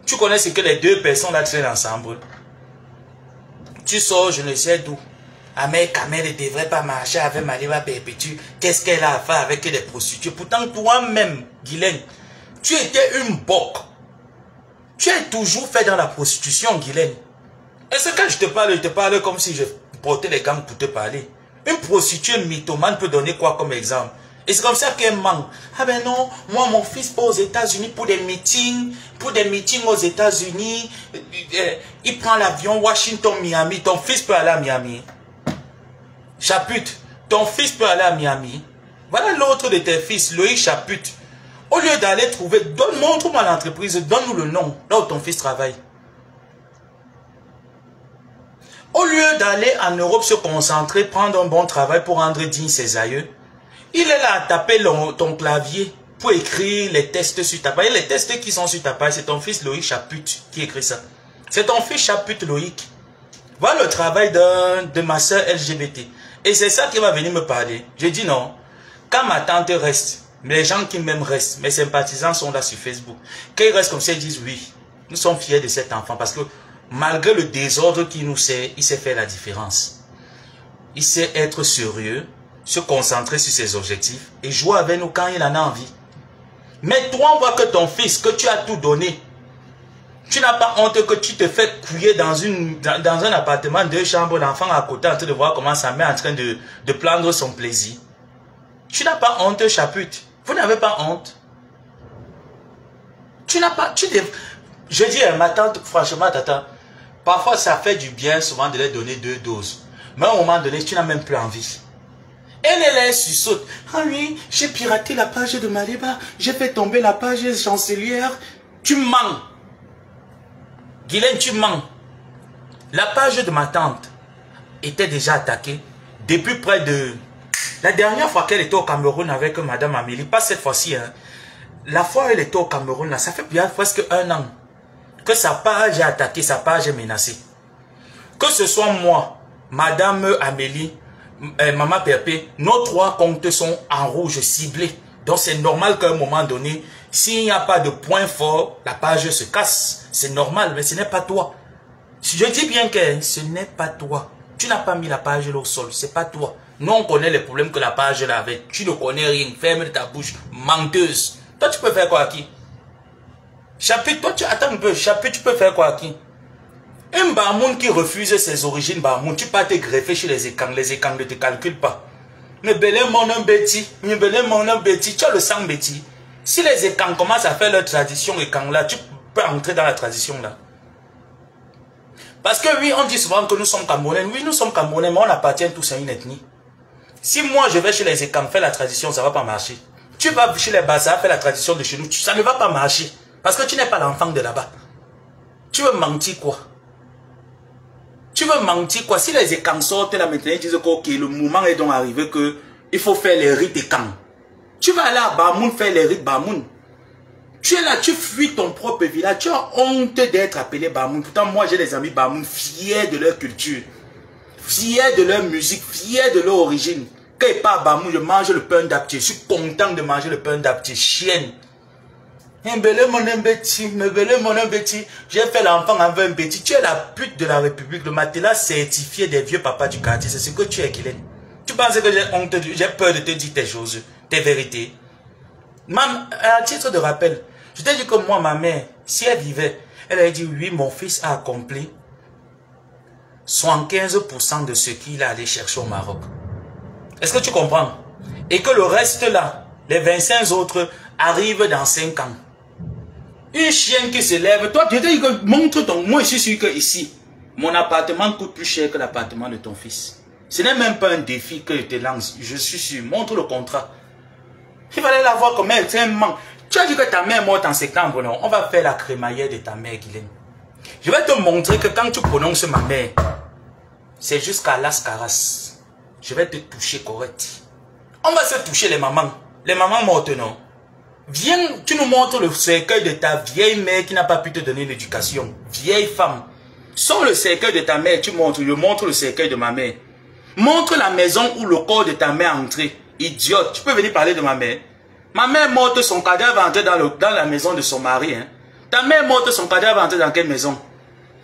Tu connais ce que les deux personnes là traînent ensemble. Tu sors, je ne sais d'où. Ahmed Kamel ne devrait pas marcher avec Maliba Perpétue. Qu'est-ce qu'elle a à faire avec les prostituées? Pourtant, toi-même, Guylaine, tu étais une boque. Tu as toujours fait dans la prostitution, Guylaine. Est-ce que je te parle comme si je portais les gants pour te parler? Une prostituée mythomane peut donner quoi comme exemple? Et c'est comme ça qu'elle manque. Ah ben non, moi mon fils part aux États-Unis pour des meetings aux États-Unis. Il prend l'avion Washington, Miami. Ton fils peut aller à Miami. Chaput, ton fils peut aller à Miami. Voilà l'autre de tes fils, Loïc Chaput. Au lieu d'aller trouver, montre-moi l'entreprise, donne-nous le nom, là où ton fils travaille. Au lieu d'aller en Europe se concentrer, prendre un bon travail pour rendre digne ses aïeux, il est là à taper ton clavier pour écrire les tests sur ta page. Et les tests qui sont sur ta page, c'est ton fils Loïc Chaput qui écrit ça. C'est ton fils Chaput Loïc. Voilà le travail de ma soeur LGBT. Et c'est ça qui va venir me parler. Je dis non. Quand ma tante reste, les gens qui m'aiment restent, mes sympathisants sont là sur Facebook. Quand ils restent comme ça, ils disent oui, nous sommes fiers de cet enfant. Parce que malgré le désordre qu'il nous sait, il sait faire la différence. Il sait être sérieux, se concentrer sur ses objectifs et jouer avec nous quand il en a envie. Mais toi, on voit que ton fils, que tu as tout donné, tu n'as pas honte que tu te fais couiller dans un appartement de chambres d'enfants à côté en train de voir comment sa mère est en train de prendre son plaisir. Tu n'as pas honte, Chaput. Vous n'avez pas honte. Tu n'as pas... Je dis à ma tante, franchement, tata, parfois ça fait du bien souvent de leur donner 2 doses. Mais à un moment donné, tu n'as même plus envie. Elle susaute. Ah oui, j'ai piraté la page de Maliba. J'ai fait tomber la page chancelière. Tu mens. Guylaine, tu mens. La page de ma tante était déjà attaquée depuis près de... La dernière fois qu'elle était au Cameroun avec Madame Amélie, pas cette fois-ci, hein. La fois où elle était au Cameroun, là, ça fait bien presque 1 an que sa page est attaquée, sa page est menacée. Que ce soit moi, Madame Amélie, Maman Perpé, nos 3 comptes sont en rouge ciblés. Donc c'est normal qu'à un moment donné, s'il n'y a pas de point fort, la page se casse. C'est normal, mais ce n'est pas toi. Je dis bien que ce n'est pas toi. Tu n'as pas mis la page là au sol, c'est pas toi. Nous on connaît les problèmes que la page là avait. Tu ne connais rien, ferme ta bouche, menteuse. Toi tu peux faire quoi à qui? Chapitre, toi tu attends un peu, Chapitre, tu peux faire quoi à qui? Un barmoun qui refuse ses origines barmoun, tu peux te greffer chez les écangs ne te calculent pas. Mais belé mon bêtis, tu as le sang bêtis. Si les écangs commencent à faire leur tradition écang là, tu peux entrer dans la tradition là. Parce que oui, on dit souvent que nous sommes Camerounais. Oui, nous sommes Camerounais, mais on appartient tous à une ethnie. Si moi je vais chez les écangs faire la tradition, ça ne va pas marcher. Tu vas chez les Bazars faire la tradition de chez nous, ça ne va pas marcher. Parce que tu n'es pas l'enfant de là-bas. Tu veux mentir quoi? Tu veux mentir quoi? Si les écangs sortent là maintenant, ils disent que okay, le moment est donc arrivé que il faut faire les rites écangs. Tu vas aller à Bamoun faire les rites Bamoun. Tu es là, tu fuis ton propre village. Tu as honte d'être appelé Bamoun. Pourtant, moi, j'ai des amis Bamoun fiers de leur culture. fiers de leur musique, fiers de leur origine. Quand ils partent à Bamou, je mange le pain d'aptier. Je suis content de manger le pain d'aptier. Chienne. J'ai fait l'enfant avec un petit. Tu es la pute de la République. Le matelas certifié des vieux papas du quartier. C'est ce que tu es, Guylaine. Tu penses que j'ai peur de te dire tes choses, tes vérités. À titre de rappel, je t'ai dit que moi, ma mère, si elle vivait, elle a dit oui, mon fils a accompli 75% de ce qu'il a allé chercher au Maroc. Est-ce que tu comprends? Et que le reste là, les 25 autres, arrivent dans 5 ans. Une chienne qui se lève, toi, je te dis que montre ton... Moi, je suis sûr que ici, mon appartement coûte plus cher que l'appartement de ton fils. Ce n'est même pas un défi que je te lance. Je suis sûr. Montre le contrat. Il fallait la voir comme elle. C'est un manque. Tu as dit que ta mère est morte en septembre, non? On va faire la crémaillère de ta mère, Guylaine. Je vais te montrer que quand tu prononces ma mère, c'est jusqu'à Las Caras. Je vais te toucher correct. On va se toucher les mamans. Les mamans mortes, non? Viens, tu nous montres le cercueil de ta vieille mère qui n'a pas pu te donner l'éducation. Vieille femme. Sors le cercueil de ta mère, tu montres. Je montre le cercueil de ma mère. Montre la maison où le corps de ta mère est entré. Idiote, tu peux venir parler de ma mère. Ma mère morte, son cadavre est entré dans la maison de son mari. Hein. Ta mère morte, son cadavre est entré dans quelle maison?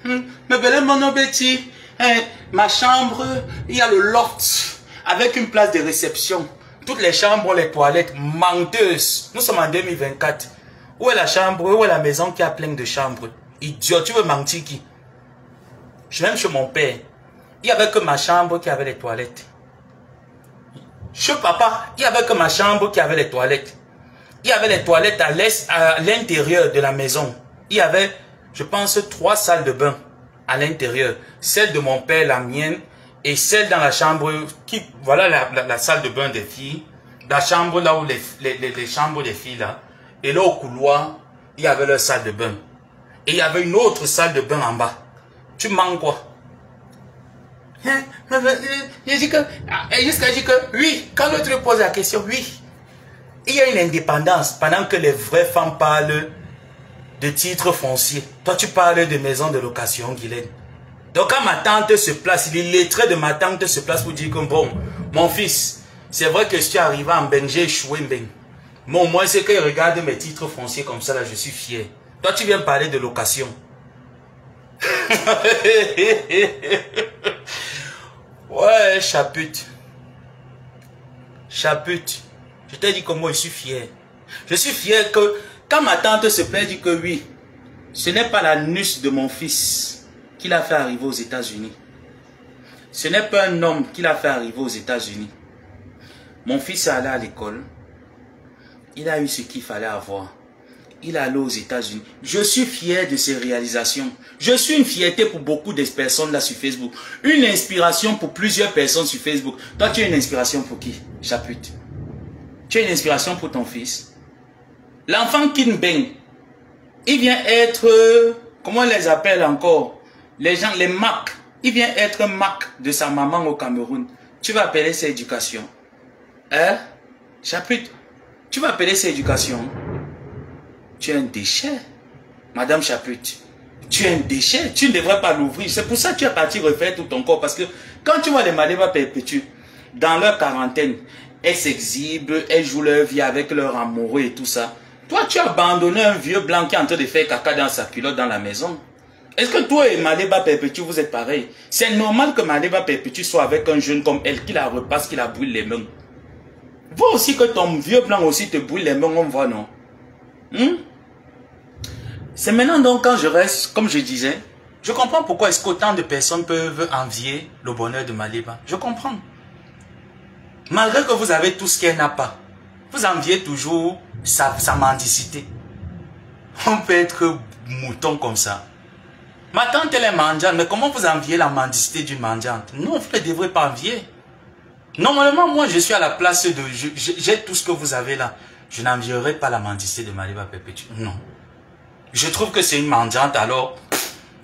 Mais belle mon Betty, ma chambre, il y a le loft avec une place de réception. Toutes les chambres ont les toilettes menteuses. Nous sommes en 2024. Où est la chambre? Où est la maison qui a plein de chambres? Idiot, tu veux mentir qui? Je suis même chez mon père. Il n'y avait que ma chambre qui avait les toilettes. Chez papa, il n'y avait que ma chambre qui avait les toilettes. Il y avait les toilettes à l'intérieur de la maison. Il y avait, je pense, 3 salles de bain à l'intérieur. Celle de mon père, la mienne, et celle dans la chambre, voilà la salle de bain des filles. La chambre là où les chambres des filles là. Et là au couloir, il y avait leur salle de bain. Et il y avait une autre salle de bain en bas. Tu manques quoi? J'ai dit que, jusqu'à dire que, oui, quand l'autre lui pose la question, oui. Il y a une indépendance pendant que les vraies femmes parlent de titres fonciers. Toi, tu parles de maisons de location, Guylaine. Donc, quand ma tante se place, les lettrés de ma tante se place pour dire que, bon, mon fils, c'est vrai que je suis arrivé en Ben, j'ai échoué en Ben. Mais au moins, c'est qu'il regarde mes titres fonciers comme ça, là, je suis fier. Toi, tu viens parler de location. Ouais, chapute. Chapute. Je t'ai dit que moi, je suis fier. Je suis fier que, quand ma tante se plaît, dit que oui, ce n'est pas la nuce de mon fils qui l'a fait arriver aux États-Unis. Ce n'est pas un homme qui l'a fait arriver aux États-Unis. Mon fils est allé à l'école. Il a eu ce qu'il fallait avoir. Il est allé aux États-Unis. Je suis fier de ses réalisations. Je suis une fierté pour beaucoup de personnes là sur Facebook. Une inspiration pour plusieurs personnes sur Facebook. Toi, tu es une inspiration pour qui? Chapute. Tu es une inspiration pour ton fils. L'enfant Kim Beng, il vient être, comment on les appelle encore? Les gens, les Mac. Il vient être Mac de sa maman au Cameroun. Tu vas appeler ça éducation. Hein? Chapute. Tu vas appeler ça éducation. Tu es un déchet, Madame Chapute. Tu es un déchet. Tu ne devrais pas l'ouvrir. C'est pour ça que tu es parti refaire tout ton corps. Parce que quand tu vois les Maléba perpétues, dans leur quarantaine, elles s'exhibent, elles jouent leur vie avec leur amoureux et tout ça. Toi, tu as abandonné un vieux blanc qui est en train de faire caca dans sa culotte dans la maison. Est-ce que toi et Maléba Perpétue, vous êtes pareils? C'est normal que Maléba Perpétue soit avec un jeune comme elle, qui la repasse, qui la brûle les mains. Vois aussi que ton vieux blanc aussi te brûle les mains, on voit, non? C'est maintenant donc quand je reste, comme je disais, je comprends pourquoi est-ce qu'autant de personnes peuvent envier le bonheur de Maléba. Je comprends. Malgré que vous avez tout ce qu'elle n'a pas, vous enviez toujours sa mendicité. On peut être mouton comme ça. Ma tante elle est mendiante, mais comment vous enviez la mendicité d'une mendiante? Non, vous ne devrez pas envier. Normalement, moi je suis à la place de... J'ai tout ce que vous avez là. Je n'envierai pas la mendicité de Maléba Perpétue. Non. Je trouve que c'est une mendiante, alors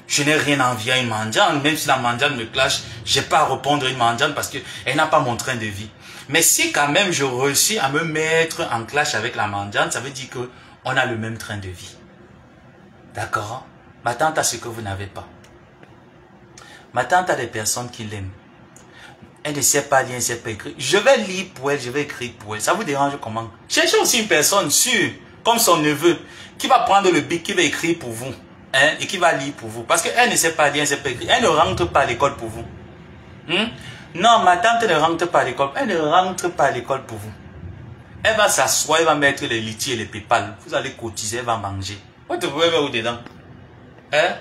je n'ai rien à envier à une mendiante. Même si la mendiante me clash, je n'ai pas à répondre à une mendiante parce qu'elle n'a pas mon train de vie. Mais si quand même je réussis à me mettre en clash avec la mendiante, ça veut dire qu'on a le même train de vie. D'accord? Ma tante a ce que vous n'avez pas. Ma tante a des personnes qui l'aiment. Elle ne sait pas lire, elle ne sait pas écrire. Je vais lire pour elle, je vais écrire pour elle. Ça vous dérange comment? Cherchez aussi une personne sûre, comme son neveu, qui va prendre le bic, qui va écrire pour vous. Hein, et qui va lire pour vous. Parce qu'elle ne sait pas lire, elle ne sait pas écrire. Elle ne rentre pas à l'école pour vous. Non, ma tante ne rentre pas à l'école. Elle ne rentre pas à l'école pour vous. Elle va s'asseoir, elle va mettre les litchis et les pépales. Vous allez cotiser, elle va manger. Vous pouvez mettre où dedans? Hein?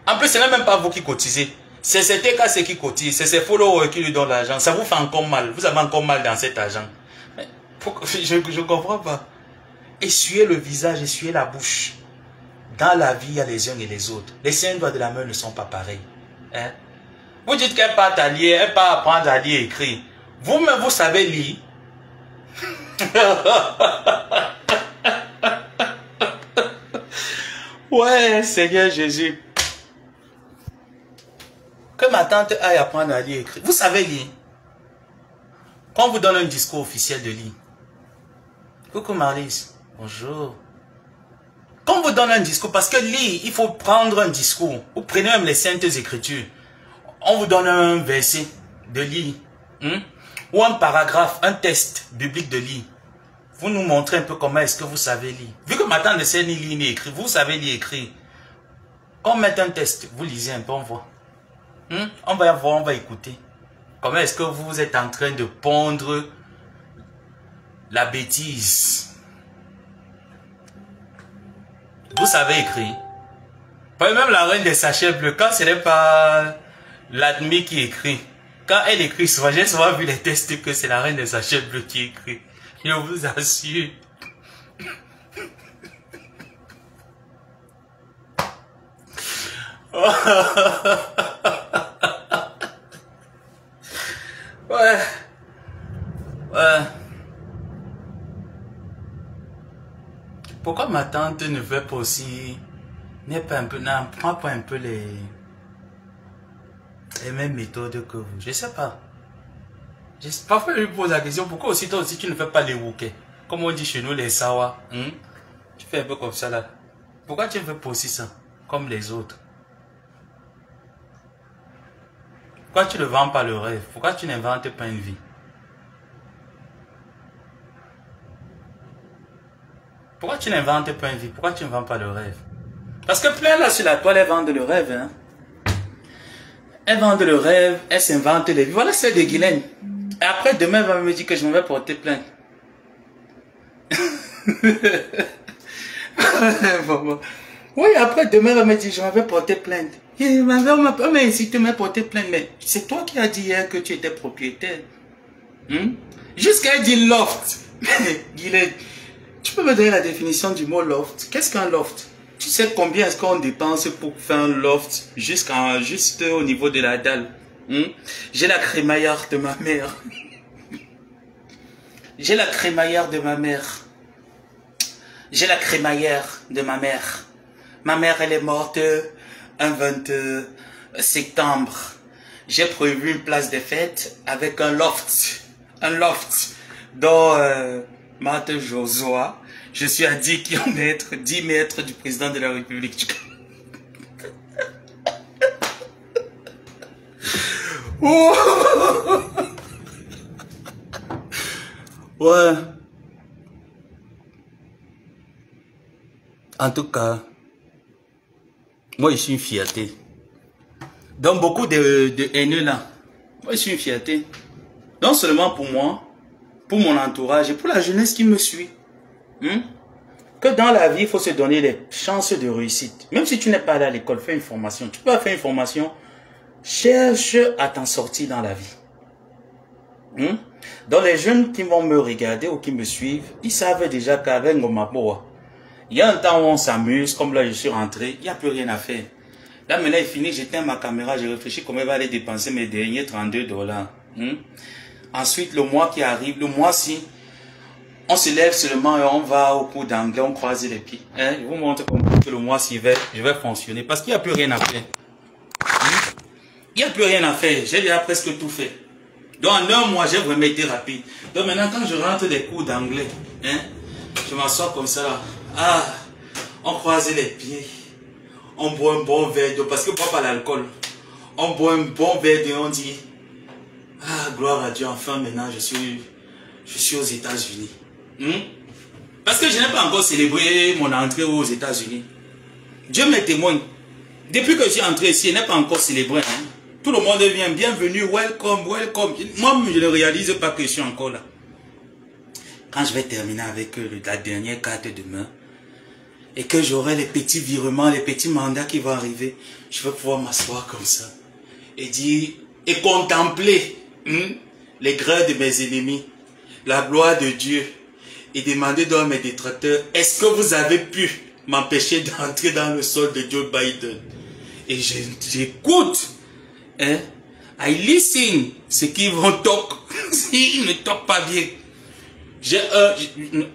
En plus, ce n'est même pas vous qui cotisez. C'est ces TKC qui cotise. C'est ces followers qui lui donnent l'argent. Ça vous fait encore mal. Vous avez encore mal dans cet argent. Mais je ne comprends pas. Essuyez le visage, essuyez la bouche. Dans la vie, il y a les uns et les autres. Les 5 doigts de la main ne sont pas pareils. Hein? Vous dites qu'elle part à lire, elle part apprendre à lire et écrire. Vous-même, vous savez lire. Ouais, Seigneur Jésus. Que ma tante aille apprendre à lire et écrire. Vous savez lire. Quand on vous donne un discours officiel de lire. Coucou Maryse. Bonjour. Quand on vous donne un discours, parce que lire, il faut prendre un discours. Vous prenez même les Saintes Écritures. On vous donne un verset de lire. Ou un paragraphe, un texte biblique de lire. Vous nous montrez un peu comment est-ce que vous savez lire. Vu que ma tante ne sait ni lire ni écrire, vous savez lire et écrire. Quand on met un texte, vous lisez un peu, on voit. On va voir, on va écouter. Comment est-ce que vous êtes en train de pondre la bêtise? Vous savez écrire. Même la reine des sachets bleus, quand ce n'est pas l'admis qui écrit, quand elle écrit souvent, j'ai souvent vu les tests que c'est la reine des sachets bleus qui écrit. Je vous assure. Ouais. Pourquoi ma tante ne veut pas aussi, n'apprend pas un peu les mêmes méthodes que vous? Je sais pas. Parfois, je lui pose la question, pourquoi aussi toi aussi tu ne fais pas les wokés? Comme on dit chez nous, les sawa. Tu fais un peu comme ça là. Pourquoi tu ne fais pas aussi ça? Comme les autres. Pourquoi tu ne vends pas le rêve? Pourquoi tu n'inventes pas une vie? Pourquoi tu n'inventes pas une vie? Pourquoi tu ne vends pas le rêve? Parce que plein là sur la toile, elles vendent le rêve. Hein? Elles vendent le rêve, elles s'inventent les vies. Voilà celle de Guylaine. Et après, demain, elle va me dire que je m'en vais porter plainte. Oui, après, demain, elle va me dire que je m'en vais porter plainte. On m'a incité à me porter plainte. Mais c'est toi qui as dit hier que tu étais propriétaire. Jusqu'à elle dit loft. Guylaine, tu peux me donner la définition du mot loft? Qu'est-ce qu'un loft? Tu sais combien est-ce qu'on dépense pour faire un loft juste au niveau de la dalle? J'ai la crémaillère de ma mère. J'ai la crémaillère de ma mère. J'ai la crémaillère de ma mère. Ma mère, elle est morte un 20 septembre. J'ai prévu une place de fête avec un loft. Un loft dont Marthe Josua, je suis à 10 mètres du président de la République. Oh! Ouais. En tout cas, moi je suis une fierté. Donc beaucoup de haineux là, moi je suis une fierté. Non seulement pour moi, pour mon entourage et pour la jeunesse qui me suit. Que dans la vie, il faut se donner les chances de réussite. Même si tu n'es pas allé à l'école, fais une formation. Tu peux faire une formation. Cherche à t'en sortir dans la vie. Donc les jeunes qui vont me regarder ou qui me suivent, ils savent déjà qu'avec Ngomaboa, il y a un temps où on s'amuse, comme là je suis rentré, il n'y a plus rien à faire. Là maintenant il finit, j'éteins ma caméra, je réfléchis comment je vais aller dépenser mes derniers $32. Ensuite le mois qui arrive, le mois-ci, on se lève seulement et on va au cours d'anglais, on croise les pieds. Je vous montre comment que le mois-ci je vais fonctionner parce qu'il n'y a plus rien à faire. Il n'y a plus rien à faire, j'ai déjà presque tout fait. Donc en un mois, j'ai vraiment été rapide. Donc maintenant, quand je rentre des cours d'anglais, je m'assois comme ça. Ah, on croise les pieds. On boit un bon verre d'eau, parce que on ne boit pas l'alcool. On boit un bon verre d'eau, on dit, ah, gloire à Dieu, enfin maintenant je suis aux États-Unis. Parce que je n'ai pas encore célébré mon entrée aux États-Unis. Dieu me témoigne. Depuis que je suis entré ici, je n'ai pas encore célébré. Tout le monde vient, bienvenue, welcome, welcome. Moi, je ne réalise pas que je suis encore là. Quand je vais terminer avec la dernière carte demain, et que j'aurai les petits virements, les petits mandats qui vont arriver, je vais pouvoir m'asseoir comme ça et dire, et contempler les grèves de mes ennemis, la gloire de Dieu, et demander à mes détracteurs, est-ce que vous avez pu m'empêcher d'entrer dans le sol de Joe Biden? Et j'écoute, I listen ce qu'ils vont talk. Ils ne talkent pas bien.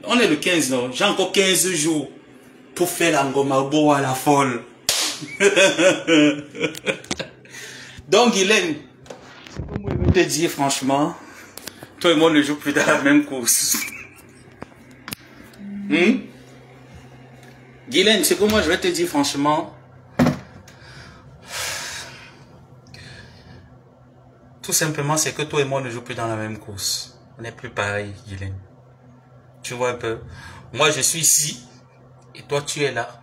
On est le 15, non? J'ai encore 15 jours pour faire la ngomabo à la folle. Donc, Guylaine, je vais te dire franchement, toi et moi ne jouons plus dans la même course. Guylaine, c'est que moi je vais te dire franchement, tout simplement c'est que toi et moi ne jouons plus dans la même course. On n'est plus pareil, Guylaine. Tu vois un peu. Moi je suis ici et toi tu es là.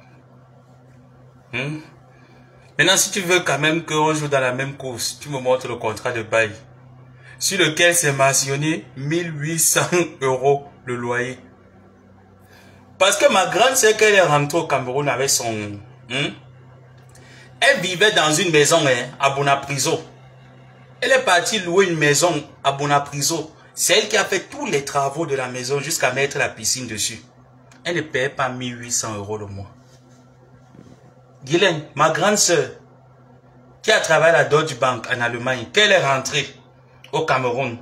Maintenant si tu veux quand même qu'on joue dans la même course, tu me montres le contrat de bail sur lequel c'est mentionné 1800 € le loyer. Parce que ma grande sœur, quand elle est rentrée au Cameroun avec son... elle vivait dans une maison à Bonapriso. Elle est partie louer une maison à Bonapriso. C'est elle qui a fait tous les travaux de la maison jusqu'à mettre la piscine dessus. Elle ne payait pas 1800 € le mois. Guylaine, ma grande sœur, qui a travaillé à la Deutsche Bank en Allemagne, quand elle est rentrée au Cameroun,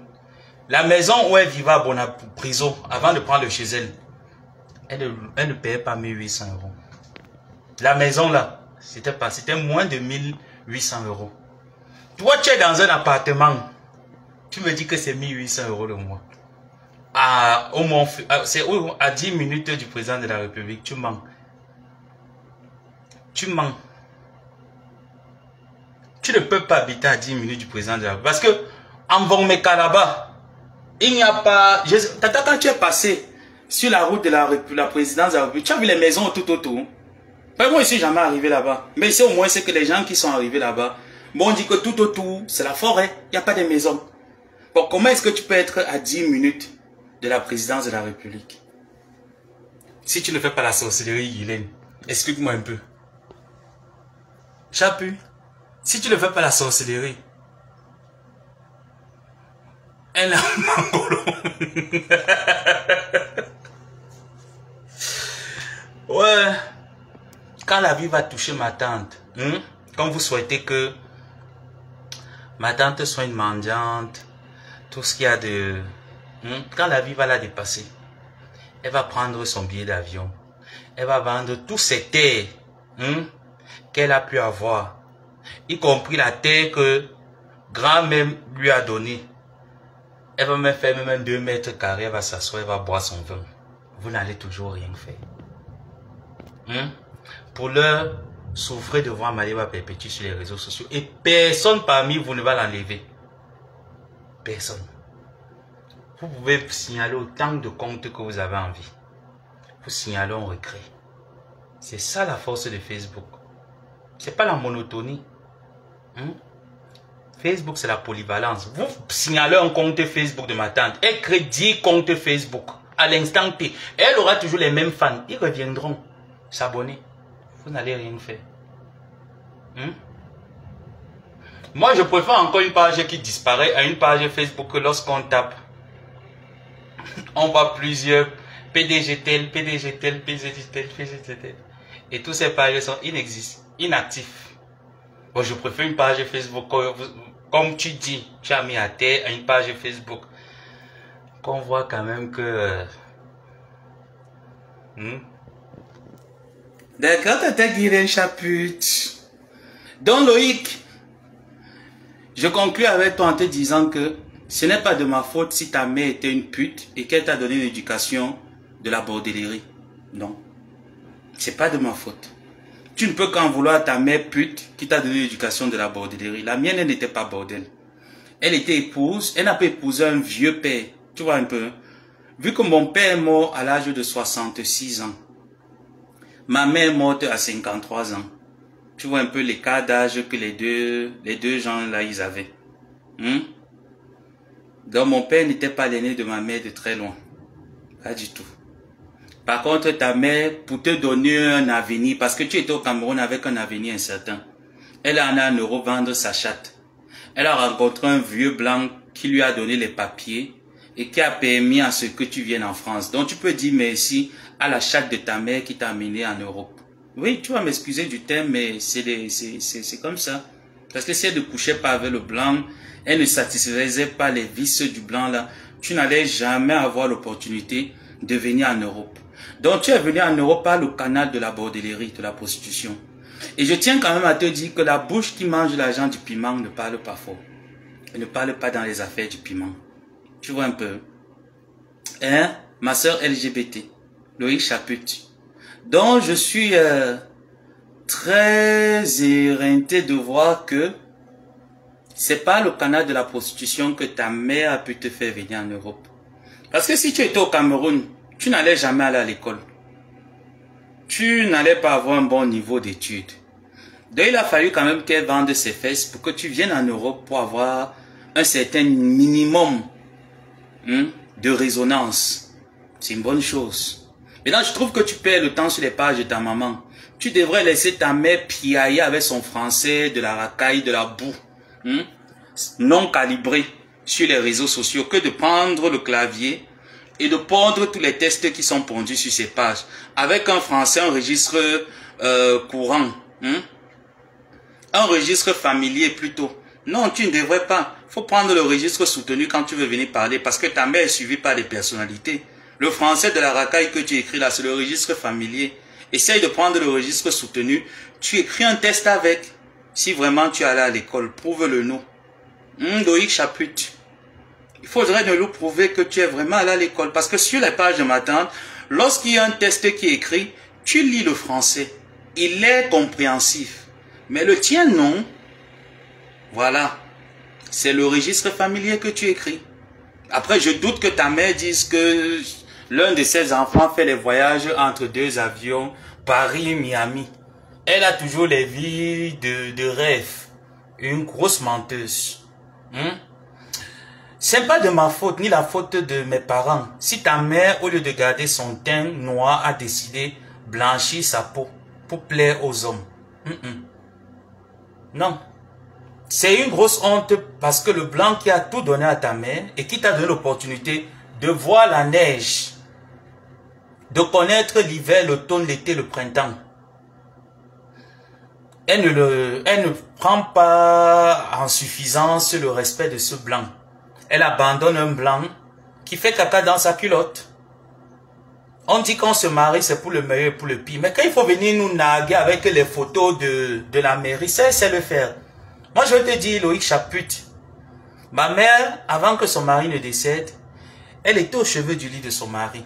la maison où elle vivait à Bonapriso, avant de prendre chez elle, elle ne payait pas 1800 €. La maison là, c'était moins de 1800 €. Toi, tu es dans un appartement. Tu me dis que c'est 1800 € le mois. C'est à 10 minutes du président de la République. Tu mens. Tu mens. Tu ne peux pas habiter à 10 minutes du président de la République. Parce que en Vongmeka là-bas, il n'y a pas... Quand tu es passé sur la route de la présidence de la République, tu as vu les maisons tout autour. Moi, je ne suis jamais arrivé là-bas. Mais c'est au moins c'est que les gens qui sont arrivés là-bas, on dit que tout autour, c'est la forêt. Il n'y a pas de maison. Bon, comment est-ce que tu peux être à 10 minutes de la présidence de la République? Si tu ne fais pas la sorcellerie, Guylaine, explique-moi un peu. Chapu, si tu ne fais pas la sorcellerie, elle a mangolo. Ouais. Quand la vie va toucher ma tante, quand vous souhaitez que ma tante soit une mendiante, tout ce qu'il y a de... quand la vie va la dépasser, elle va prendre son billet d'avion, elle va vendre tous ses terres qu'elle a pu avoir, y compris la terre que grand-mère lui a donnée. Elle va même faire même 2 mètres carrés, elle va s'asseoir, elle va boire son vin. Vous n'allez toujours rien faire. Pour l'heure, souffrez de voir Maliba perpétuer sur les réseaux sociaux. Et personne parmi vous ne va l'enlever. Personne. Vous pouvez signaler autant de comptes que vous avez envie. Vous signalez, on recrée. C'est ça la force de Facebook. C'est pas la monotonie. Facebook, c'est la polyvalence. Vous signalez un compte Facebook de ma tante. Elle crée 10 comptes Facebook. À l'instant T. Elle aura toujours les mêmes fans. Ils reviendront s'abonner. Vous n'allez rien faire. Moi, je préfère encore une page qui disparaît à une page Facebook que lorsqu'on tape, on voit plusieurs PDG tel, PDG tel, PDG tel, PDG tel. Et tous ces pages sont inactifs. Bon, je préfère une page Facebook, comme tu dis, tu as mis à terre à une page Facebook, qu'on voit quand même que... D'accord, tata Guylaine Chaput. Donc Loïc, je conclue avec toi en te disant que ce n'est pas de ma faute si ta mère était une pute et qu'elle t'a donné l'éducation de la bordellerie. Non, c'est pas de ma faute. Tu ne peux qu'en vouloir à ta mère pute qui t'a donné l'éducation de la bordellerie. La mienne, elle n'était pas bordel. Elle était épouse, elle n'a pas épousé un vieux père. Tu vois un peu. Vu que mon père est mort à l'âge de 66 ans. Ma mère est morte à 53 ans. Tu vois un peu l'écart d'âge que les deux gens là, ils avaient. Donc mon père n'était pas l'aîné de ma mère de très loin. Pas du tout. Par contre, ta mère, pour te donner un avenir, parce que tu étais au Cameroun avec un avenir incertain, elle en a en Europe vendre sa chatte. Elle a rencontré un vieux blanc qui lui a donné les papiers et qui a permis à ce que tu viennes en France. Donc tu peux dire merci à la chatte de ta mère qui t'a amené en Europe. Oui, tu vas m'excuser du terme, mais c'est comme ça. Parce que si elle ne couchait pas avec le blanc, elle ne satisfaisait pas les vices du blanc là, tu n'allais jamais avoir l'opportunité de venir en Europe. Donc tu es venu en Europe par le canal de la bordellerie, de la prostitution. Et je tiens quand même à te dire que la bouche qui mange l'argent du piment ne parle pas fort. Elle ne parle pas dans les affaires du piment. Tu vois un peu. Hein? Ma soeur LGBT, Loïc Chaput. Donc je suis très éreinté de voir que c'est pas le canal de la prostitution que ta mère a pu te faire venir en Europe. Parce que si tu étais au Cameroun, tu n'allais jamais aller à l'école. Tu n'allais pas avoir un bon niveau d'études. Donc il a fallu quand même qu'elle vende ses fesses pour que tu viennes en Europe pour avoir un certain minimum de résonance. C'est une bonne chose. Maintenant, je trouve que tu perds le temps sur les pages de ta maman. Tu devrais laisser ta mère piailler avec son français, de la racaille, de la boue, non calibré sur les réseaux sociaux, que de prendre le clavier et de pondre tous les textes qui sont pondus sur ces pages. Avec un français, un registre courant, un registre familier plutôt. Non, tu ne devrais pas. Il faut prendre le registre soutenu quand tu veux venir parler parce que ta mère est suivie par des personnalités. Le français de la racaille que tu écris là, c'est le registre familier. Essaye de prendre le registre soutenu. Tu écris un test avec. Si vraiment tu es allé à l'école, prouve-le nous. Loïc Chaput. Il faudrait nous prouver que tu es vraiment allé à l'école. Parce que sur les pages de ma tante, lorsqu'il y a un test qui est écrit, tu lis le français. Il est compréhensif. Mais le tien, non. Voilà. C'est le registre familier que tu écris. Après, je doute que ta mère dise que l'un de ses enfants fait les voyages entre deux avions, Paris-Miami. Elle a toujours les vies de rêve. Une grosse menteuse. C'est pas de ma faute, ni la faute de mes parents. Si ta mère, au lieu de garder son teint noir, a décidé blanchir sa peau pour plaire aux hommes. Non. C'est une grosse honte parce que le blanc qui a tout donné à ta mère et qui t'a donné l'opportunité de voir la neige, de connaître l'hiver, l'automne, l'été, le printemps. Elle ne prend pas en suffisance le respect de ce blanc. Elle abandonne un blanc qui fait caca dans sa culotte. On dit qu'on se marie, c'est pour le meilleur et pour le pire. Mais quand il faut venir nous narguer avec les photos de la mairie, ça, c'est le faire. Moi, je vais te dire, Loïc Chaput, ma mère, avant que son mari ne décède, elle était aux cheveux du lit de son mari.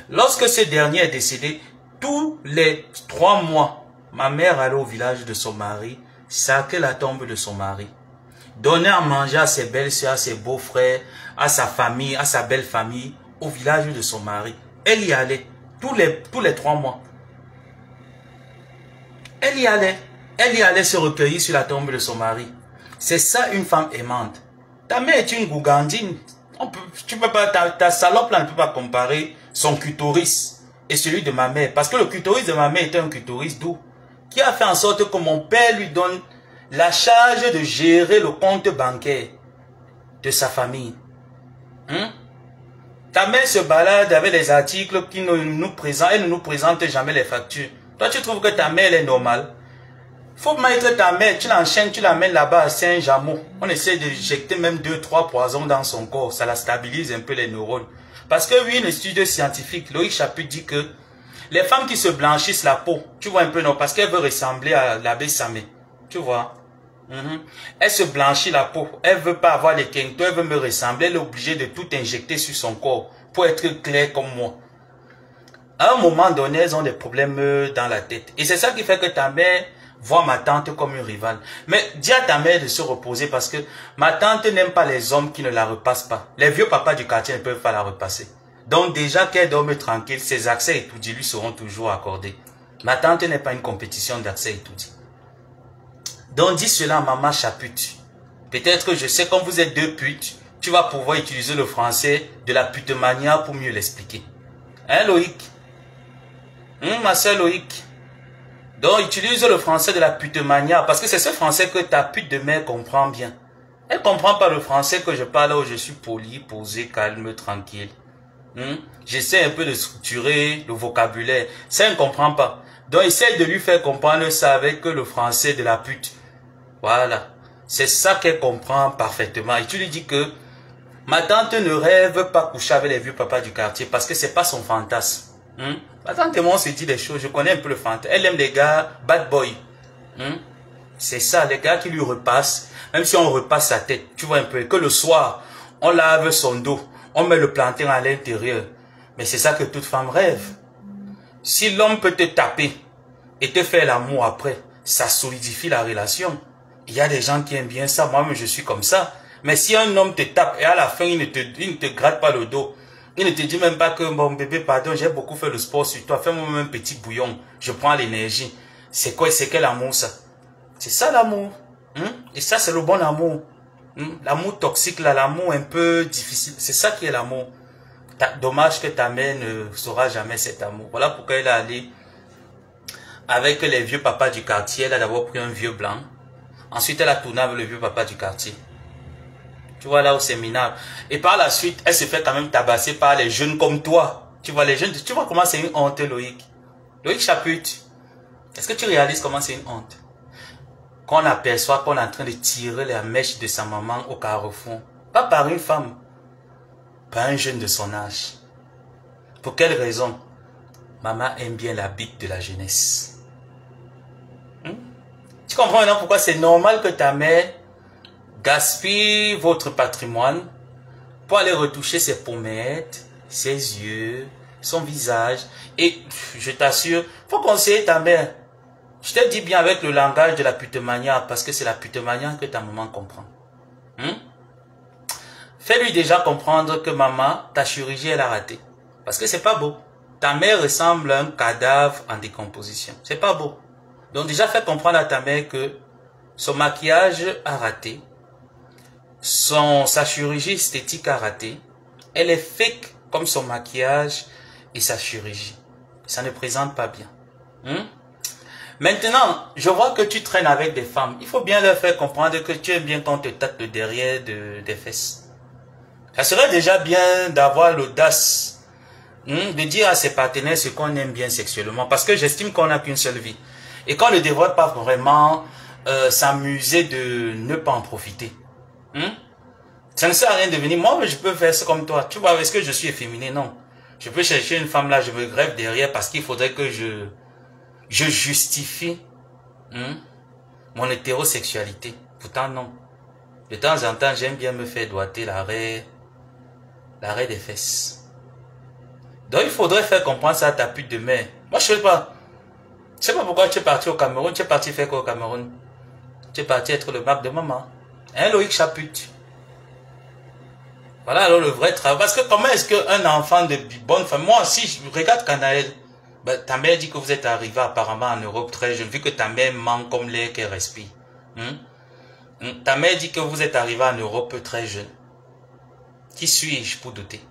Lorsque ce dernier est décédé, tous les 3 mois, ma mère allait au village de son mari, sacrer la tombe de son mari, donner à manger à ses belles-sœurs, à ses beaux-frères, à sa famille, à sa belle famille, au village de son mari. Elle y allait tous les 3 mois. Elle y allait se recueillir sur la tombe de son mari. C'est ça une femme aimante. Ta mère est une gougandine. Tu peux pas, ta salope là ne peut pas comparer son clitoris et celui de ma mère. Parce que le clitoris de ma mère était un clitoris doux, qui a fait en sorte que mon père lui donne la charge de gérer le compte bancaire de sa famille. Ta mère se balade avec les articles qui nous présentent, elle ne nous présente jamais les factures. Toi, tu trouves que ta mère elle est normale? Faut mettre ta mère, tu l'enchaînes, tu l'amènes là-bas à Saint-Jameau. On essaie d'injecter même 2-3 poisons dans son corps. Ça la stabilise un peu les neurones. Parce que oui, une étude scientifique, Loïc Chaput dit que les femmes qui se blanchissent la peau, tu vois un peu non, parce qu'elle veut ressembler à l'abbé Samé. Tu vois? Elle se blanchit la peau. Elle veut pas avoir les quintos, elle veut me ressembler. Elle est obligée de tout injecter sur son corps pour être claire comme moi. À un moment donné, elles ont des problèmes dans la tête. Et c'est ça qui fait que ta mère voir ma tante comme une rivale. Mais dis à ta mère de se reposer parce que ma tante n'aime pas les hommes qui ne la repassent pas. Les vieux papas du quartier ne peuvent pas la repasser. Donc déjà qu'elle dorme tranquille, ses accès étourdis lui seront toujours accordés. Ma tante n'est pas une compétition d'accès étourdis. Donc dis cela à maman chapute. Peut-être que je sais, comme vous êtes deux putes, tu vas pouvoir utiliser le français de la putemania pour mieux l'expliquer. Hein Loïc? Ma soeur Loïc? Donc utilise le français de la putemania parce que c'est ce français que ta pute de mère comprend bien. Elle ne comprend pas le français que je parle où je suis poli, posé, calme, tranquille. J'essaie un peu de structurer le vocabulaire. Ça, elle ne comprend pas. Donc essaye de lui faire comprendre ça avec le français de la pute. Voilà. C'est ça qu'elle comprend parfaitement. Et tu lui dis que ma tante ne rêve pas coucher avec les vieux papas du quartier parce que c'est pas son fantasme. Ma tante et moi on se dit des choses. Je connais un peu le fantasme. Elle aime les gars bad boy. C'est ça, les gars qui lui repassent. Même si on repasse sa tête, tu vois un peu. Que le soir, on lave son dos. On met le plantain à l'intérieur. Mais c'est ça que toute femme rêve. Si l'homme peut te taper et te faire l'amour après, ça solidifie la relation. Il y a des gens qui aiment bien ça. Moi-même, je suis comme ça. Mais si un homme te tape et à la fin, il ne te gratte pas le dos, il ne te dit même pas que, bon bébé, pardon, j'ai beaucoup fait le sport sur toi, fais-moi même un petit bouillon, je prends l'énergie. C'est quoi, c'est quel amour ça? C'est ça l'amour. Et ça, c'est le bon amour. L'amour toxique, là, l'amour un peu difficile, c'est ça qui est l'amour. Dommage que ta mère ne saura jamais cet amour. Voilà pourquoi elle est allée avec les vieux papas du quartier. Elle a d'abord pris un vieux blanc. Ensuite, elle a tourné avec le vieux papa du quartier. Tu vois là au séminaire. Et par la suite, elle se fait quand même tabasser par les jeunes comme toi. Tu vois les jeunes, tu vois comment c'est une honte, Loïc. Loïc Chaput. Est-ce que tu réalises comment c'est une honte? Qu'on aperçoit qu'on est en train de tirer la mèche de sa maman au carrefour. Pas par une femme. Par un jeune de son âge. Pour quelle raison? Maman aime bien la bite de la jeunesse. Tu comprends maintenant pourquoi c'est normal que ta mère gaspille votre patrimoine pour aller retoucher ses pommettes, ses yeux, son visage. Et je t'assure, faut conseiller ta mère. Je te dis bien avec le langage de la putemania parce que c'est la putemania que ta maman comprend. Fais-lui déjà comprendre que maman, ta chirurgie, elle a raté. Parce que c'est pas beau. Ta mère ressemble à un cadavre en décomposition. C'est pas beau. Donc déjà, fais comprendre à ta mère que son maquillage a raté. Sa chirurgie esthétique a raté. Elle est fake comme son maquillage et sa chirurgie. Ça ne présente pas bien. Maintenant, je vois que tu traînes avec des femmes. Il faut bien leur faire comprendre que tu aimes bien quand on te tâte le derrière des fesses. Ça serait déjà bien d'avoir l'audace de dire à ses partenaires ce qu'on aime bien sexuellement. Parce que j'estime qu'on n'a qu'une seule vie. Et qu'on ne devrait pas vraiment s'amuser de ne pas en profiter. Ça ne sert à rien de venir. Moi, je peux faire ça comme toi. Tu vois, est-ce que je suis efféminé? Non. Je peux chercher une femme là, je me greffe derrière parce qu'il faudrait que je justifie mon hétérosexualité. Pourtant, non. De temps en temps, j'aime bien me faire doigter l'arrêt des fesses. Donc, il faudrait faire comprendre ça à ta pute de mère. Moi, je ne sais pas. Je ne sais pas pourquoi tu es parti au Cameroun. Tu es parti faire quoi au Cameroun? Tu es parti être le bac de maman. Hein, Loïc Chaput? Voilà alors le vrai travail. Parce que comment est-ce qu'un enfant de bonne famille... Moi aussi, je regarde Canaël. Ben, ta mère dit que vous êtes arrivé apparemment en Europe très jeune. Vu que ta mère manque comme l'air qu'elle respire. Ta mère dit que vous êtes arrivé en Europe très jeune. Qui suis-je pour douter?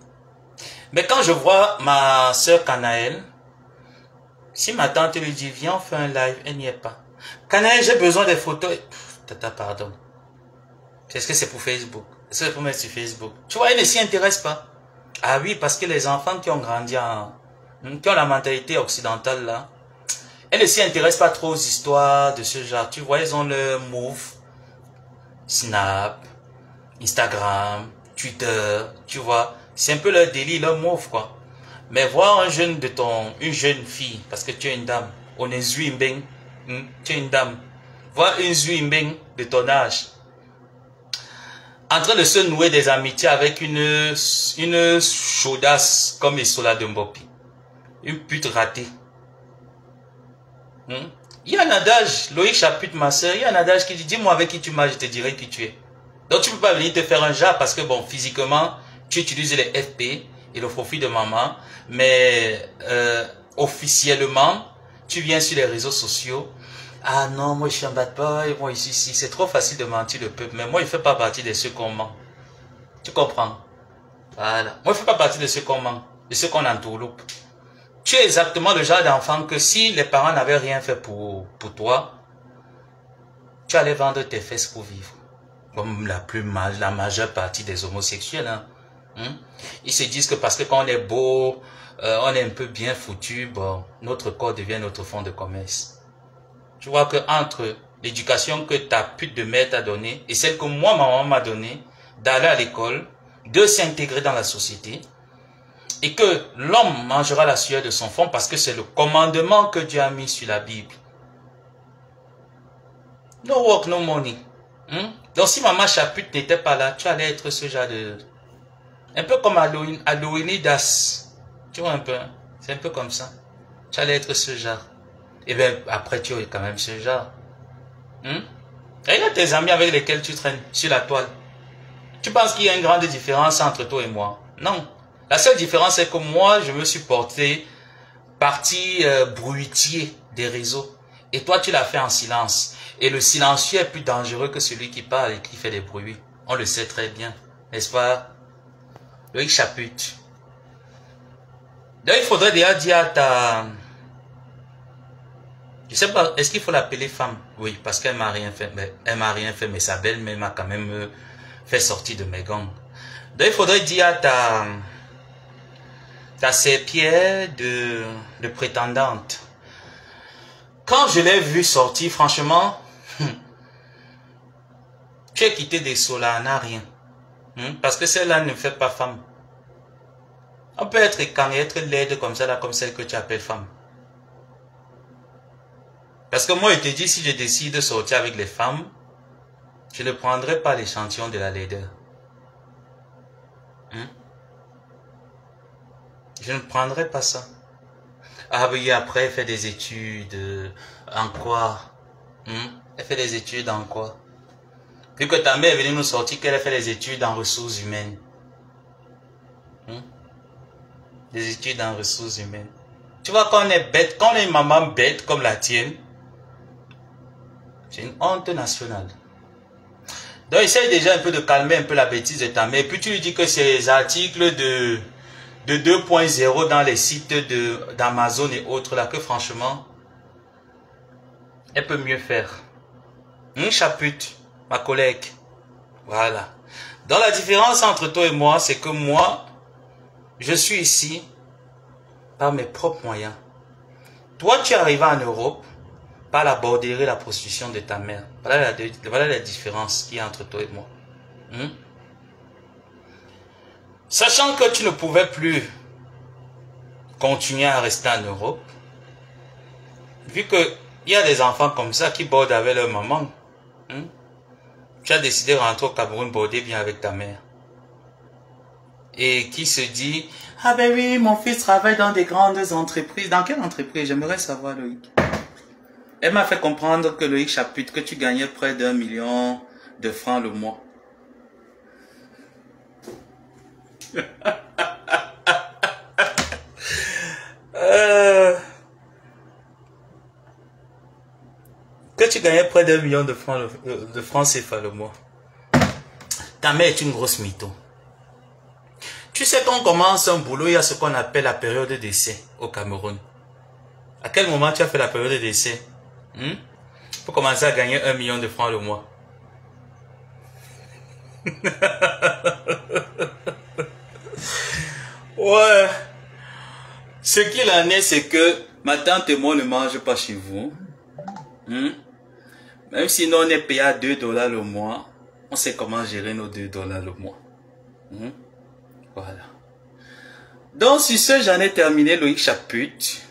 Mais quand je vois ma soeur Canaël, si ma tante lui dit, viens, on fait un live, elle n'y est pas. Canaël, j'ai besoin des photos. Tata, pardon. Est-ce que c'est pour Facebook? Est-ce que c'est pour mettre sur Facebook? Tu vois, elle ne s'y intéresse pas. Ah oui, parce que les enfants qui ont grandi qui ont la mentalité occidentale là, elles ne s'y intéressent pas trop aux histoires de ce genre. Tu vois, ils ont le move, Snap, Instagram, Twitter, tu vois. C'est un peu leur délire, leur move quoi. Mais voir un jeune une jeune fille, parce que tu es une dame, on est Zouimbeng, tu es une dame. Voir une Zouimbeng de ton âge, en train de se nouer des amitiés avec une chaudasse comme Isola de Mbopi. Une pute ratée. Il y a un adage, Loïc Chaput, ma soeur, il y a un adage qui dit, dis-moi avec qui tu marches, je te dirai qui tu es. Donc tu ne peux pas venir te faire un jar parce que bon, physiquement, tu utilises les FP et le profil de maman, mais officiellement, tu viens sur les réseaux sociaux. Ah non, moi je suis un bad boy, moi ici, c'est trop facile de mentir le peuple, mais moi il ne fait pas partie de ceux qu'on ment. Tu comprends? Voilà. Moi il ne fais pas partie de ceux qu'on ment, de ceux qu'on entourloupe. Tu es exactement le genre d'enfant que si les parents n'avaient rien fait pour toi, tu allais vendre tes fesses pour vivre. Comme la majeure partie des homosexuels. Hein. Ils se disent que parce que quand on est beau, on est un peu bien foutu, bon, notre corps devient notre fonds de commerce. Tu vois que entre l'éducation que ta pute de mère t'a donnée et celle que moi, ma maman m'a donnée, d'aller à l'école, de s'intégrer dans la société, et que l'homme mangera la sueur de son front parce que c'est le commandement que Dieu a mis sur la Bible. No work, no money. Donc si Maman Chaput n'était pas là, tu allais être ce genre de... Un peu comme Aloïnidas. Tu vois un peu, hein? C'est un peu comme ça. Tu allais être ce genre. Et bien après tu es quand même ce genre. Regarde tes amis avec lesquels tu traînes sur la toile. Tu penses qu'il y a une grande différence entre toi et moi? Non. La seule différence c'est que moi je me suis porté parti bruitier des réseaux. Et toi tu l'as fait en silence. Et le silencieux est plus dangereux que celui qui parle et qui fait des bruits. On le sait très bien. N'est-ce pas? Loïc Chaput. Donc il faudrait déjà dire à ta... Je sais pas, est-ce qu'il faut l'appeler femme? Oui, parce qu'elle m'a rien fait. Mais elle m'a rien fait, mais sa belle-mère m'a quand même fait sortir de mes gangs. Donc il faudrait dire à ta serpillère de prétendante. Quand je l'ai vue sortir, franchement, tu as quitté des Solana, rien. Parce que celle-là ne fait pas femme. On peut être écarné, être laide comme ça, là, comme celle que tu appelles femme. Parce que moi, je te dis, si je décide de sortir avec les femmes, je ne prendrai pas l'échantillon de la laideur. Je ne prendrai pas ça. Ah oui, après, elle fait des études. En quoi? Elle fait des études en quoi? Vu que ta mère est venue nous sortir qu'elle a fait des études en ressources humaines. Des études en ressources humaines. Tu vois, quand on est bête, quand on est une maman bête comme la tienne, c'est une honte nationale. Donc, essaye déjà un peu de calmer un peu la bêtise de ta mère. Puis tu lui dis que ces articles de 2.0 dans les sites d'Amazon et autres là, que franchement, elle peut mieux faire. Chaput, ma collègue. Voilà. Donc la différence entre toi et moi, c'est que moi, je suis ici par mes propres moyens. Toi, tu es arrivé en Europe par la borderie, la prostitution de ta mère. Voilà la différence qu'il y a entre toi et moi. Sachant que tu ne pouvais plus continuer à rester en Europe, vu qu'il y a des enfants comme ça qui bordent avec leur maman, tu as décidé de rentrer au Cameroun border bien avec ta mère. Et qui se dit, ah ben oui, mon fils travaille dans des grandes entreprises. Dans quelle entreprise? J'aimerais savoir, Loïc. Elle m'a fait comprendre que Loïc Chaput, que tu gagnais près d'1 million de francs le mois. Que tu gagnais près d'1 million de francs CFA le mois. Ta mère est une grosse mytho. Tu sais, quand on commence un boulot, il y a ce qu'on appelle la période d'essai au Cameroun. À quel moment tu as fait la période d'essai? Pour commencer à gagner 1 million de francs le mois. Ouais. Ce qu'il en est, c'est que ma tante et moi ne mangent pas chez vous. Même si nous on est payé à $2 le mois, on sait comment gérer nos $2 le mois. Voilà. Donc sur ce, j'en ai terminé Loïc Chaput.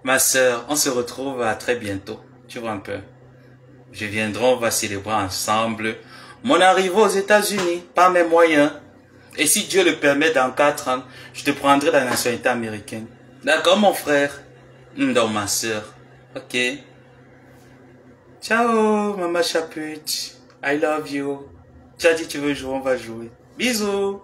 Ma soeur, on se retrouve à très bientôt. Tu vois un peu. Je viendrai, on va célébrer ensemble mon arrivée aux États-Unis par mes moyens. Et si Dieu le permet, dans 4 ans, je te prendrai la nationalité américaine. D'accord, mon frère? Donc, ma soeur. Ok. Ciao, maman chapute. I love you. Tu as dit que tu veux jouer, on va jouer. Bisous.